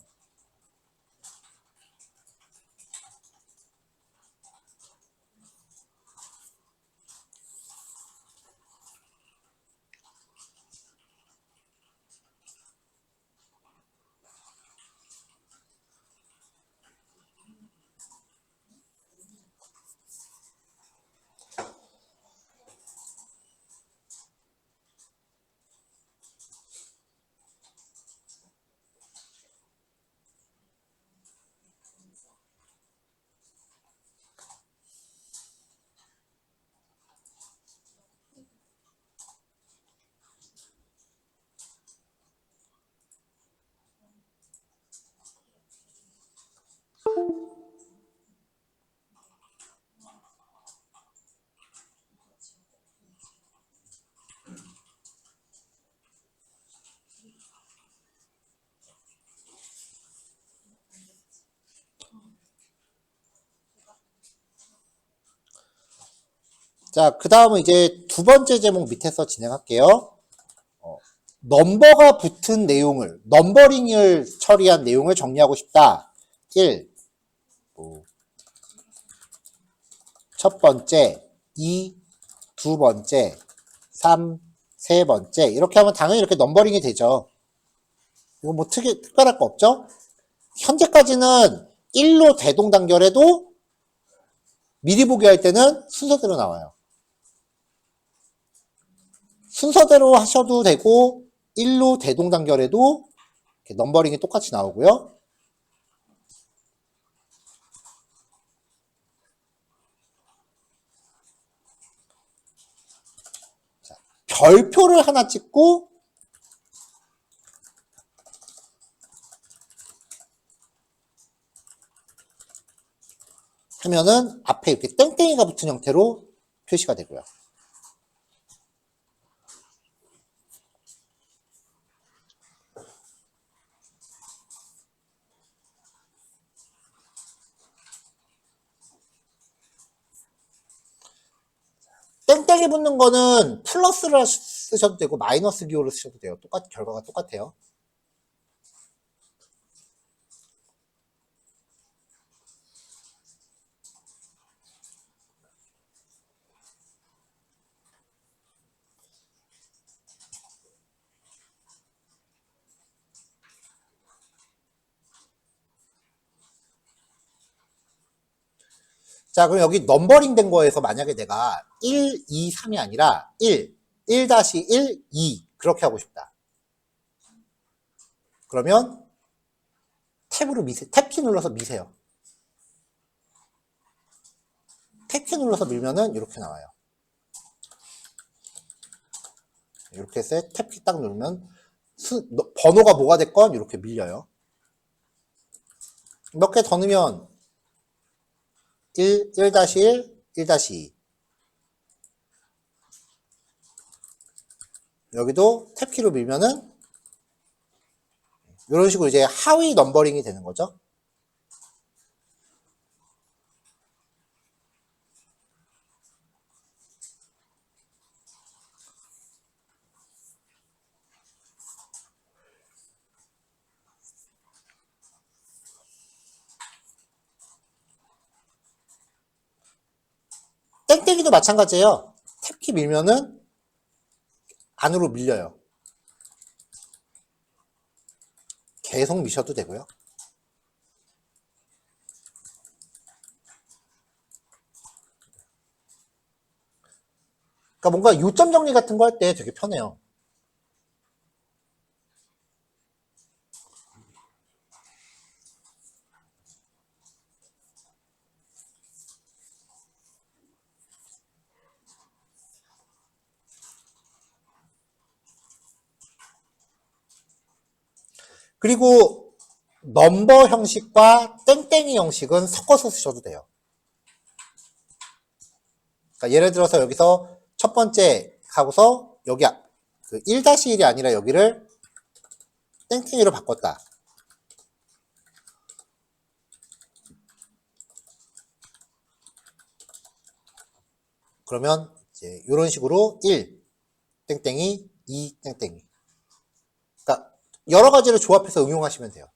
자, 그 다음은 이제 두 번째 제목 밑에서 진행할게요. 넘버가 붙은 내용을, 넘버링을 처리한 내용을 정리하고 싶다. 1. 첫 번째, 2. 두 번째, 3. 세 번째. 이렇게 하면 당연히 이렇게 넘버링이 되죠. 이거 뭐 특별할 거 없죠? 현재까지는 1로 대동단결해도 미리 보기 할 때는 순서대로 나와요. 순서대로 하셔도 되고 1로 대동단결해도 이렇게 넘버링이 똑같이 나오고요. 자, 별표를 하나 찍고 하면은 앞에 이렇게 땡땡이가 붙은 형태로 표시가 되고요. 땡땡이 붙는 거는 플러스를 쓰셔도 되고 마이너스 기호를 쓰셔도 돼요. 결과가 똑같아요. 자, 그럼 여기 넘버링 된 거에서 만약에 내가 1, 2, 3이 아니라 1, 1-1, 2 그렇게 하고 싶다. 그러면 탭키 눌러서 미세요. 탭키 눌러서 밀면은 이렇게 나와요. 이렇게 해서 탭키 딱 누르면 번호가 뭐가 됐건 이렇게 밀려요. 몇 개 더 넣으면 1, 1-1, 1-2 여기도 탭키로 밀면은 이런 식으로 이제 하위 넘버링이 되는 거죠. 땡땡이도 마찬가지예요. 탭키 밀면은 안으로 밀려요. 계속 미셔도 되고요. 그러니까 뭔가 요점 정리 같은 거 할 때 되게 편해요. 그리고 넘버 형식과 땡땡이 형식은 섞어서 쓰셔도 돼요. 그러니까 예를 들어서 여기서 첫 번째 하고서 여기 1-1이 아니라 여기를 땡땡이로 바꿨다. 그러면 이제 이런 식으로 1 땡땡이 2 땡땡이. 그러니까 여러 가지를 조합해서 응용하시면 돼요.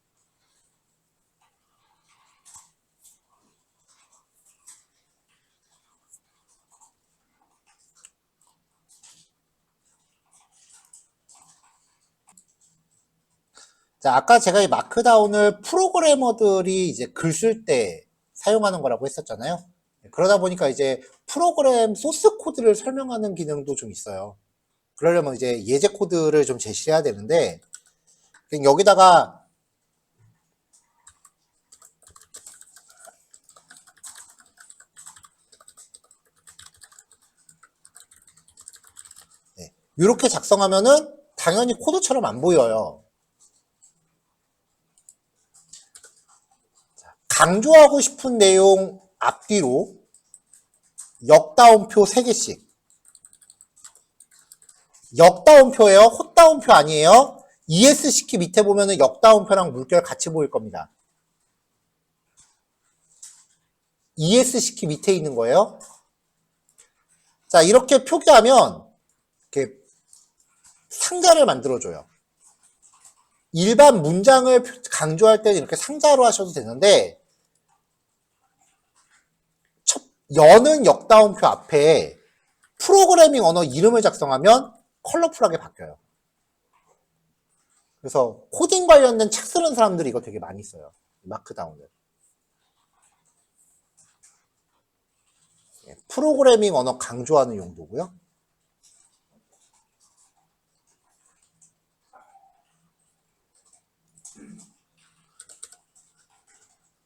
자, 아까 제가 이 마크다운을 프로그래머들이 이제 글 쓸 때 사용하는 거라고 했었잖아요. 그러다 보니까 이제 프로그램 소스 코드를 설명하는 기능도 좀 있어요. 그러려면 이제 예제 코드를 좀 제시해야 되는데, 여기다가 이렇게 작성하면은 당연히 코드처럼 안 보여요. 강조하고 싶은 내용 앞뒤로 역다운표 3개씩. 역다운표예요. 헛다운표 아니에요. ESC키 밑에 보면은 역다운표랑 물결 같이 보일 겁니다. ESC키 밑에 있는 거예요. 자, 이렇게 표기하면 이렇게 상자를 만들어줘요. 일반 문장을 강조할 때는 이렇게 상자로 하셔도 되는데, 여는 역다운표 앞에 프로그래밍 언어 이름을 작성하면 컬러풀하게 바뀌어요. 그래서 코딩 관련된 책 쓰는 사람들이 이거 되게 많이 써요. 마크다운을. 프로그래밍 언어 강조하는 용도고요.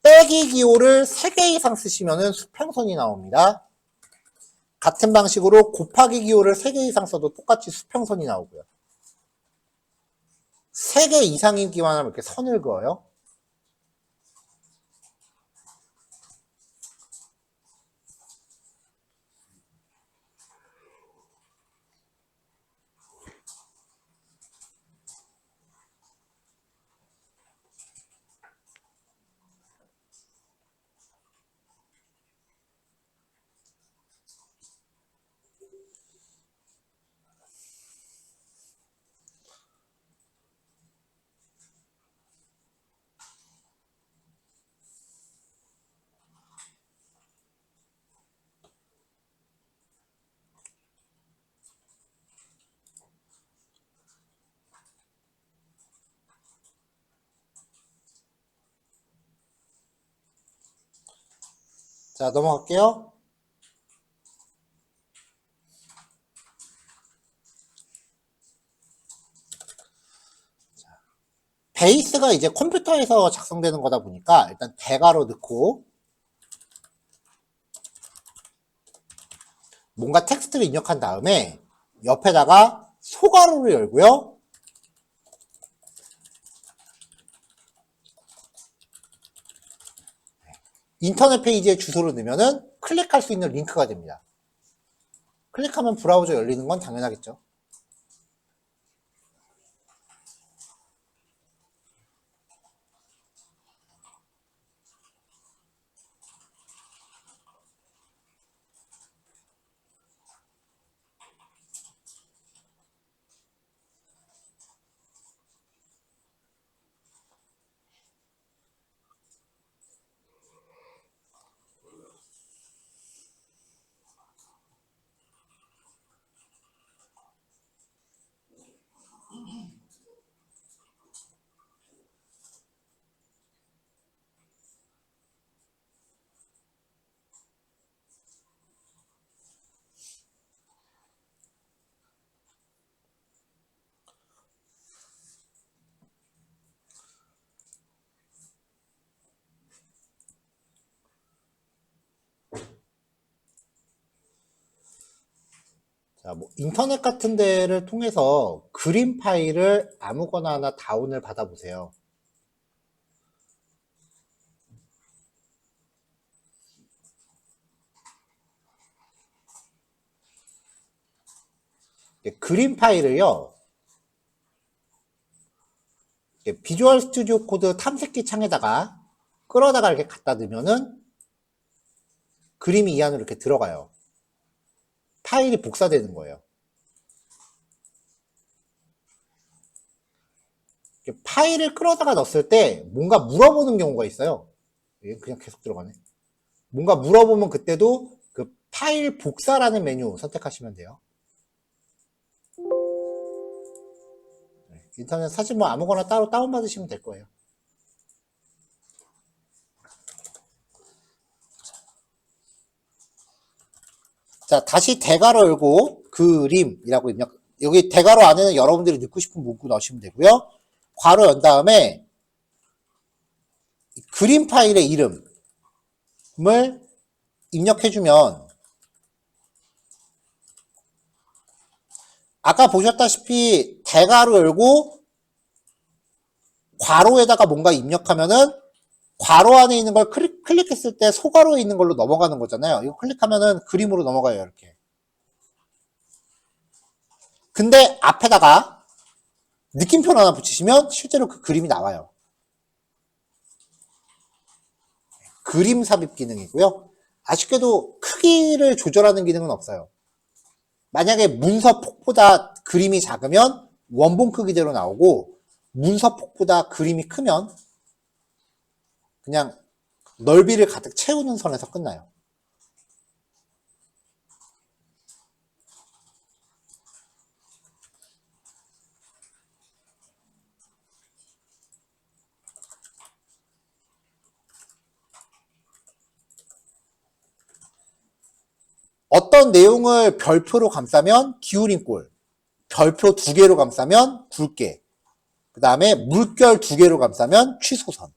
빼기 기호를 3개 이상 쓰시면 수평선이 나옵니다. 같은 방식으로 곱하기 기호를 3개 이상 써도 똑같이 수평선이 나오고요. 3개 이상이기만 하면 이렇게 선을 그어요. 자, 넘어갈게요. 베이스가 이제 컴퓨터에서 작성되는 거다 보니까 일단 대괄호 넣고 뭔가 텍스트를 입력한 다음에 옆에다가 소괄호를 열고요. 인터넷 페이지에 주소를 넣으면은 클릭할 수 있는 링크가 됩니다. 클릭하면 브라우저 열리는 건 당연하겠죠. 자, 뭐 인터넷 같은 데를 통해서 그림 파일을 아무거나 하나 다운을 받아보세요. 그림 파일을요, 비주얼 스튜디오 코드 탐색기 창에다가 끌어다가 이렇게 갖다 넣으면은 그림이 이 안으로 이렇게 들어가요. 파일이 복사되는 거예요. 파일을 끌어다가 넣었을 때 뭔가 물어보는 경우가 있어요. 그냥 계속 들어가네. 뭔가 물어보면 그때도 그 파일 복사라는 메뉴 선택하시면 돼요. 인터넷 사진 뭐 아무거나 따로 다운받으시면 될 거예요. 자, 다시 대괄호 열고 그림이라고 입력. 여기 대괄호 안에는 여러분들이 넣고 싶은 문구 넣으시면 되고요. 괄호 연 다음에 그림 파일의 이름을 입력해주면 아까 보셨다시피 대괄호 열고 괄호에다가 뭔가 입력하면은 괄호 안에 있는 걸 클릭했을 때 소괄호에 있는 걸로 넘어가는 거잖아요. 이거 클릭하면은 그림으로 넘어가요, 이렇게. 근데 앞에다가 느낌표를 하나 붙이시면 실제로 그 그림이 나와요. 그림 삽입 기능이고요. 아쉽게도 크기를 조절하는 기능은 없어요. 만약에 문서 폭보다 그림이 작으면 원본 크기대로 나오고 문서 폭보다 그림이 크면 그냥 넓이를 가득 채우는 선에서 끝나요. 어떤 내용을 별표로 감싸면 기울임꼴, 별표 2개로 감싸면 굵게, 그 다음에 물결 2개로 감싸면 취소선.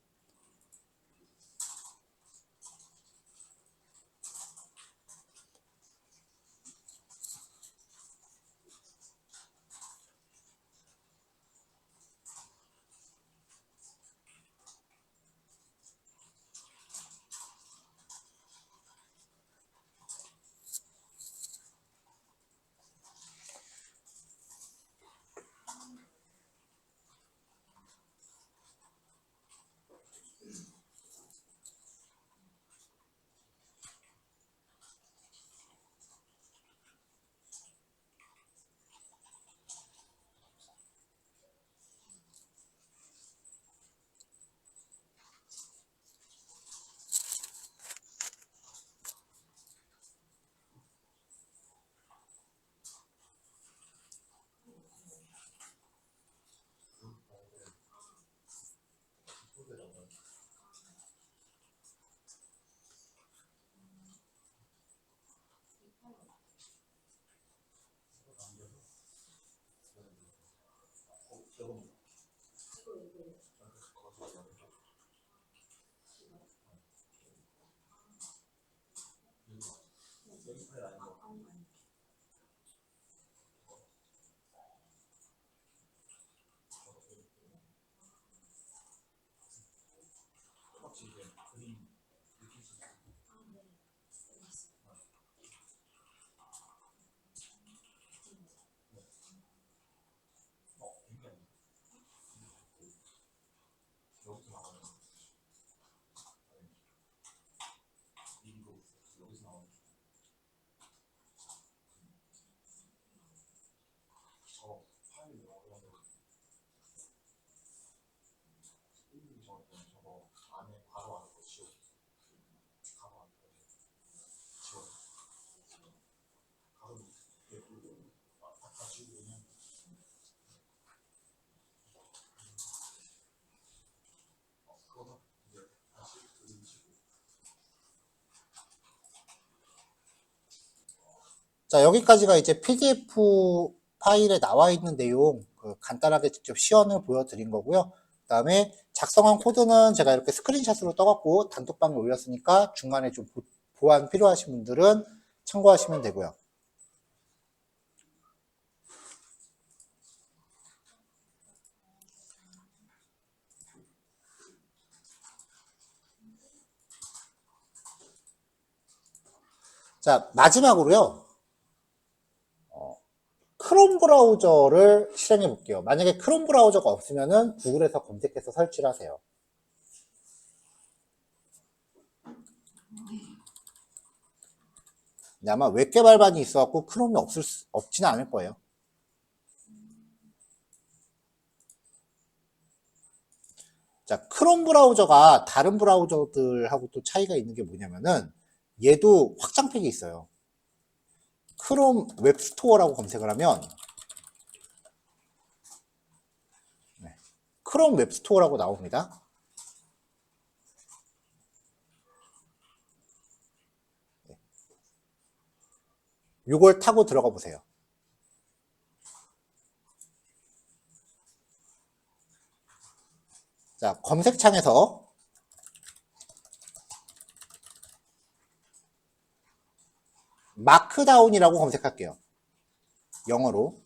자, 여기까지가 이제 PDF 파일에 나와 있는 내용 간단하게 직접 시연을 보여드린 거고요. 그 다음에 작성한 코드는 제가 이렇게 스크린샷으로 떠갖고 단톡방에 올렸으니까 중간에 좀 보완 필요하신 분들은 참고하시면 되고요. 자, 마지막으로요. 크롬 브라우저를 실행해 볼게요. 만약에 크롬 브라우저가 없으면은 구글에서 검색해서 설치를 하세요. 아마 웹 개발반이 있어갖고 크롬이 없지는 않을 거예요. 자, 크롬 브라우저가 다른 브라우저들하고 또 차이가 있는 게 뭐냐면은 얘도 확장팩이 있어요. 크롬 웹스토어라고 검색을 하면 크롬 웹스토어라고 나옵니다. 이걸 타고 들어가 보세요. 자, 검색창에서 마크다운이라고 검색할게요. 영어로.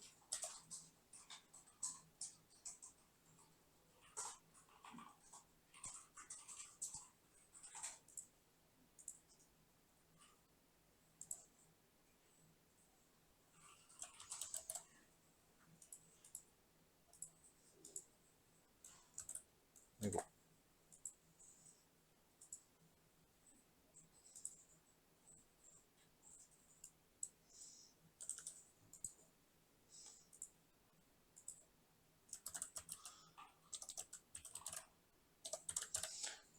그리고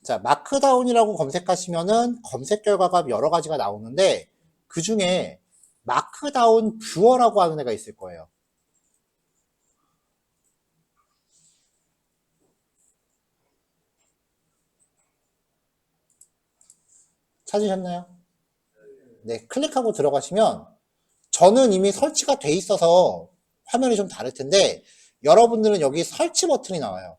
자, 마크다운이라고 검색하시면은 검색 결과가 여러 가지가 나오는데 그 중에 마크다운 뷰어라고 하는 애가 있을 거예요. 찾으셨나요? 네, 클릭하고 들어가시면 저는 이미 설치가 돼 있어서 화면이 좀 다를 텐데 여러분들은 여기 설치 버튼이 나와요.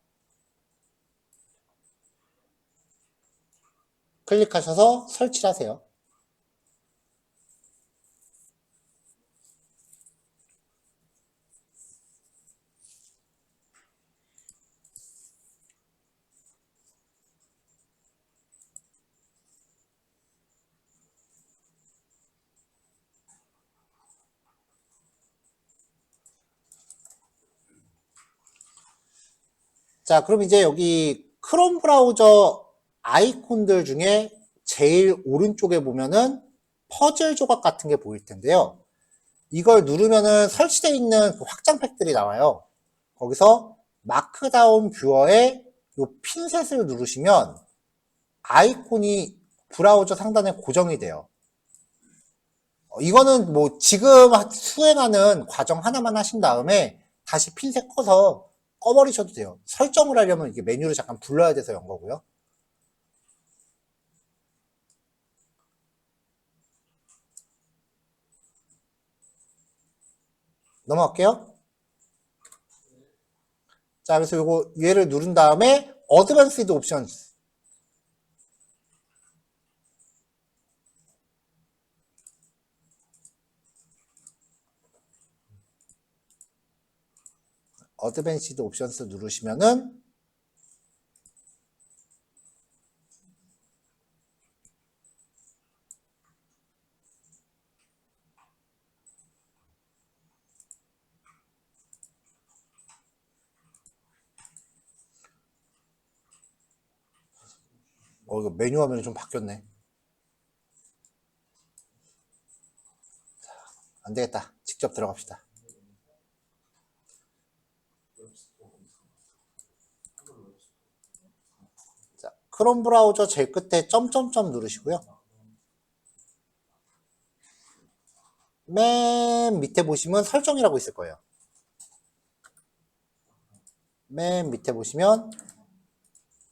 클릭하셔서 설치를 하세요. 자, 그럼 이제 여기 크롬 브라우저 아이콘들 중에 제일 오른쪽에 보면은 퍼즐 조각 같은 게 보일 텐데요. 이걸 누르면은 설치되어 있는 그 확장팩들이 나와요. 거기서 마크다운 뷰어에 이 핀셋을 누르시면 아이콘이 브라우저 상단에 고정이 돼요. 이거는 뭐 지금 수행하는 과정 하나만 하신 다음에 다시 핀셋 꺼버리셔도 돼요. 설정을 하려면 이게 메뉴를 잠깐 불러야 돼서 연 거고요. 넘어갈게요. 자, 그래서 요거 얘를 누른 다음에 어드밴스드 옵션스. 어드밴스드 옵션스 누르시면은 이거 메뉴 화면이 좀 바뀌었네. 안 되겠다. 직접 들어갑시다. 자, 크롬 브라우저 제일 끝에 점점점 누르시고요. 맨 밑에 보시면 설정이라고 있을 거예요. 맨 밑에 보시면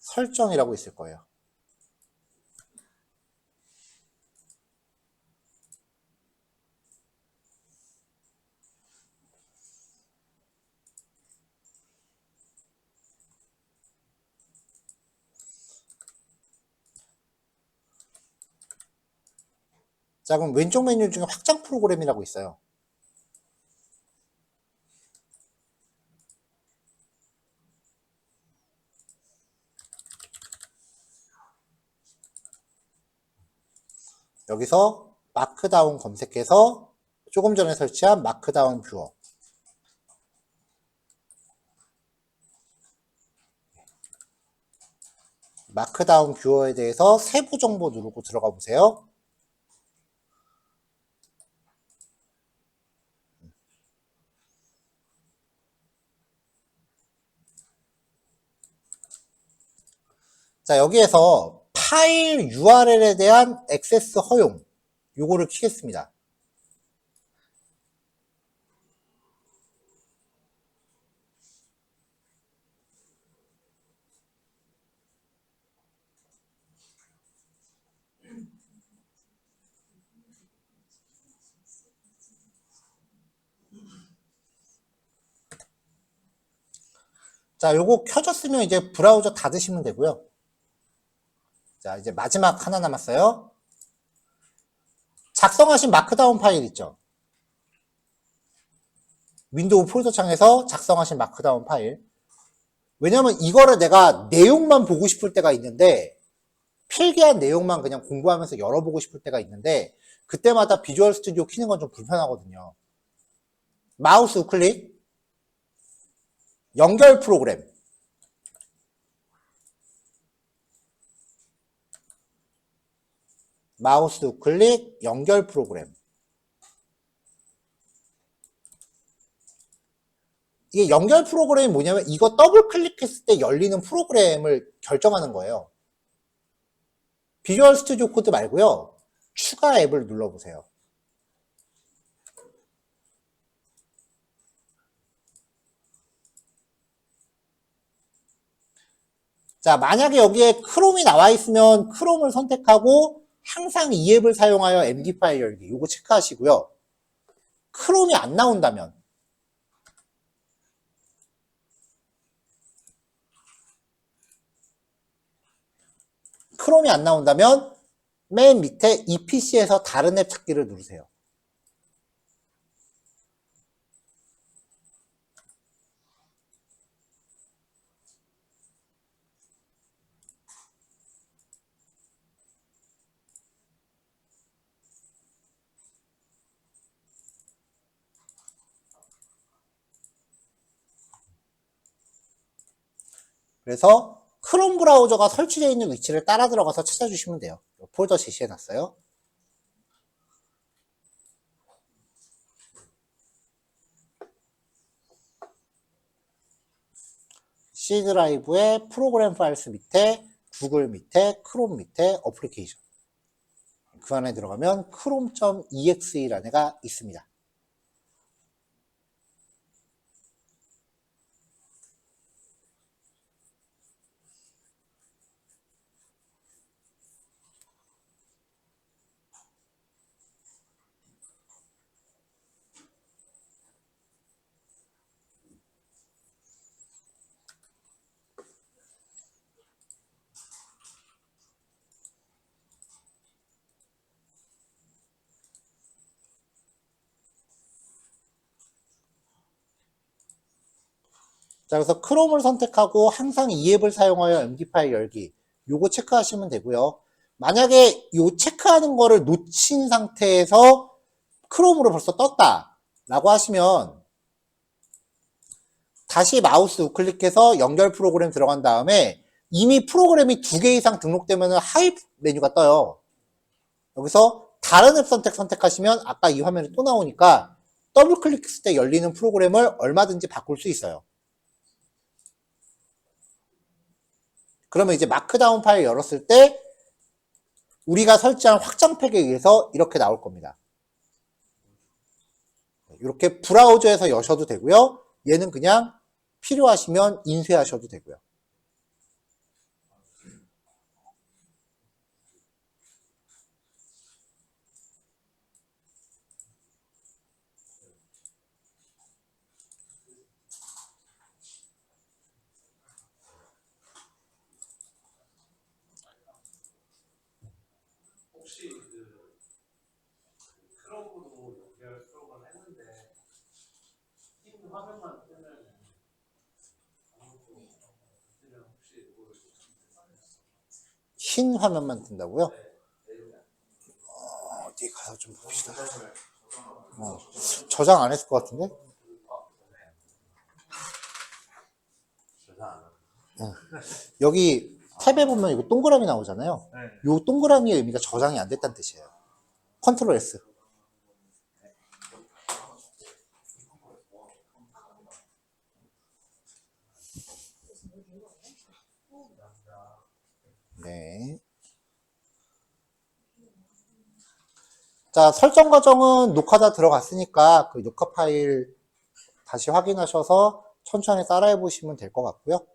설정이라고 있을 거예요. 자, 그럼 왼쪽 메뉴 중에 확장 프로그램이라고 있어요. 여기서 마크다운 검색해서 조금 전에 설치한 마크다운 뷰어. 마크다운 뷰어에 대해서 세부 정보 누르고 들어가 보세요. 자, 여기에서 파일 URL에 대한 액세스 허용, 요거를 키겠습니다. 자, 요거 켜졌으면 이제 브라우저 닫으시면 되고요. 자, 이제 마지막 하나 남았어요. 작성하신 마크다운 파일 있죠? 윈도우 폴더 창에서 작성하신 마크다운 파일. 왜냐면 이거를 내가 내용만 보고 싶을 때가 있는데 필기한 내용만 그냥 공부하면서 열어보고 싶을 때가 있는데 그때마다 비주얼 스튜디오 키는 건 좀 불편하거든요. 마우스 우클릭, 연결 프로그램. 마우스 우클릭, 연결 프로그램. 이게 연결 프로그램이 뭐냐면 이거 더블 클릭했을 때 열리는 프로그램을 결정하는 거예요. 비주얼 스튜디오 코드 말고요. 추가 앱을 눌러보세요. 자, 만약에 여기에 크롬이 나와 있으면 크롬을 선택하고 항상 이 앱을 사용하여 MD 파일 열기. 요거 체크하시고요. 크롬이 안 나온다면 맨 밑에 이 PC에서 다른 앱 찾기를 누르세요. 그래서 크롬 브라우저가 설치되어 있는 위치를 따라 들어가서 찾아주시면 돼요. 폴더 제시해놨어요. C 드라이브의 프로그램 파일스 밑에 구글 밑에 크롬 밑에 어플리케이션 그 안에 들어가면 chrome.exe라는 애가 있습니다. 자, 그래서 크롬을 선택하고 항상 이 앱을 사용하여 MD 파일 열기 요거 체크하시면 되고요. 만약에 요 체크하는 거를 놓친 상태에서 크롬으로 벌써 떴다 라고 하시면 다시 마우스 우클릭해서 연결 프로그램 들어간 다음에 이미 프로그램이 2개 이상 등록되면 하이 메뉴가 떠요. 여기서 다른 앱 선택하시면 아까 이 화면이 또 나오니까 더블 클릭했을 때 열리는 프로그램을 얼마든지 바꿀 수 있어요. 그러면 이제 마크다운 파일 열었을 때 우리가 설치한 확장팩에 의해서 이렇게 나올 겁니다. 이렇게 브라우저에서 여셔도 되고요. 얘는 그냥 필요하시면 인쇄하셔도 되고요. 혹시 크롬으로 연결 수업을 했는데 흰 화면만 뜨면 아무것도 뜨면 혹시 뭘 흰 화면만 뜬다고요? 어디 가서 좀 봅시다. 저장 안 했을 것 같은데? 여기 탭에 보면 이거 동그라미 나오잖아요. 요 동그라미의 의미가 저장이 안 됐다는 뜻이에요. 컨트롤 S. 네. 자, 설정 과정은 녹화 다 들어갔으니까 그 녹화 파일 다시 확인하셔서 천천히 따라해 보시면 될 것 같고요.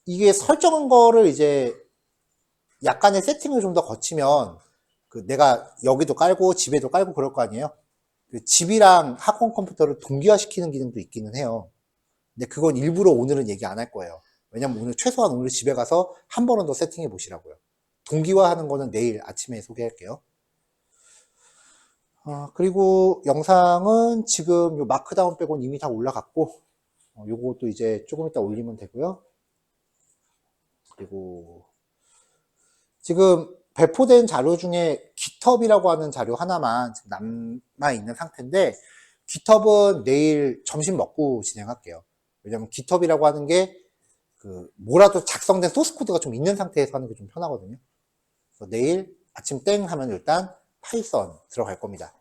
이게 설정한 거를 이제 약간의 세팅을 좀 더 거치면 그 내가 여기도 깔고 집에도 깔고 그럴 거 아니에요. 그 집이랑 학원 컴퓨터를 동기화시키는 기능도 있기는 해요. 근데 그건 일부러 오늘은 얘기 안 할 거예요. 왜냐면 오늘 최소한 오늘 집에 가서 한 번은 더 세팅해 보시라고요. 동기화하는 거는 내일 아침에 소개할게요. 그리고 영상은 지금 요 마크다운 빼고는 이미 다 올라갔고, 요것도 이제 조금 이따 올리면 되고요. 그리고 지금 배포된 자료 중에 GitHub이라고 하는 자료 하나만 남아있는 상태인데, GitHub은 내일 점심 먹고 진행할게요. 왜냐면 GitHub이라고 하는 게 뭐라도 작성된 소스 코드가 좀 있는 상태에서 하는 게 좀 편하거든요. 그래서 내일 아침 땡 하면 일단 파이썬 들어갈 겁니다.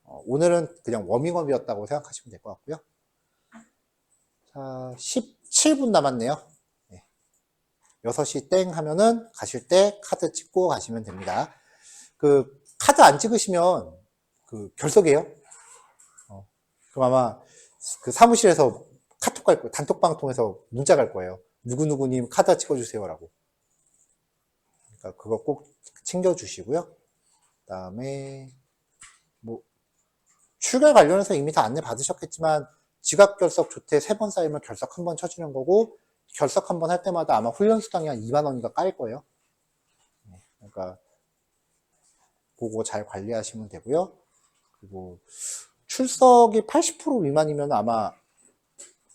오늘은 그냥 워밍업이었다고 생각하시면 될 것 같고요. 자, 17분 남았네요. 네. 6시 땡 하면은 가실 때 카드 찍고 가시면 됩니다. 그 카드 안 찍으시면 그 결석이에요. 그럼 아마 그 사무실에서 카톡 갈 거예요. 단톡방 통해서 문자 갈 거예요. 누구누구님 카드 찍어주세요라고. 그러니까 그거 꼭 챙겨주시고요. 그다음에 뭐 출결 관련해서 이미 다 안내 받으셨겠지만 지각 결석 조퇴 3번 쌓이면 결석 1번 쳐주는 거고 결석 1번 할 때마다 아마 훈련 수당이 한 2만 원인가 깔 거예요. 그러니까 그거 잘 관리하시면 되고요. 그리고 출석이 80% 미만이면 아마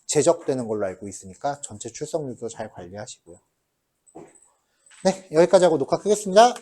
제적되는 걸로 알고 있으니까 전체 출석률도 잘 관리하시고요. 네, 여기까지 하고 녹화 끄겠습니다.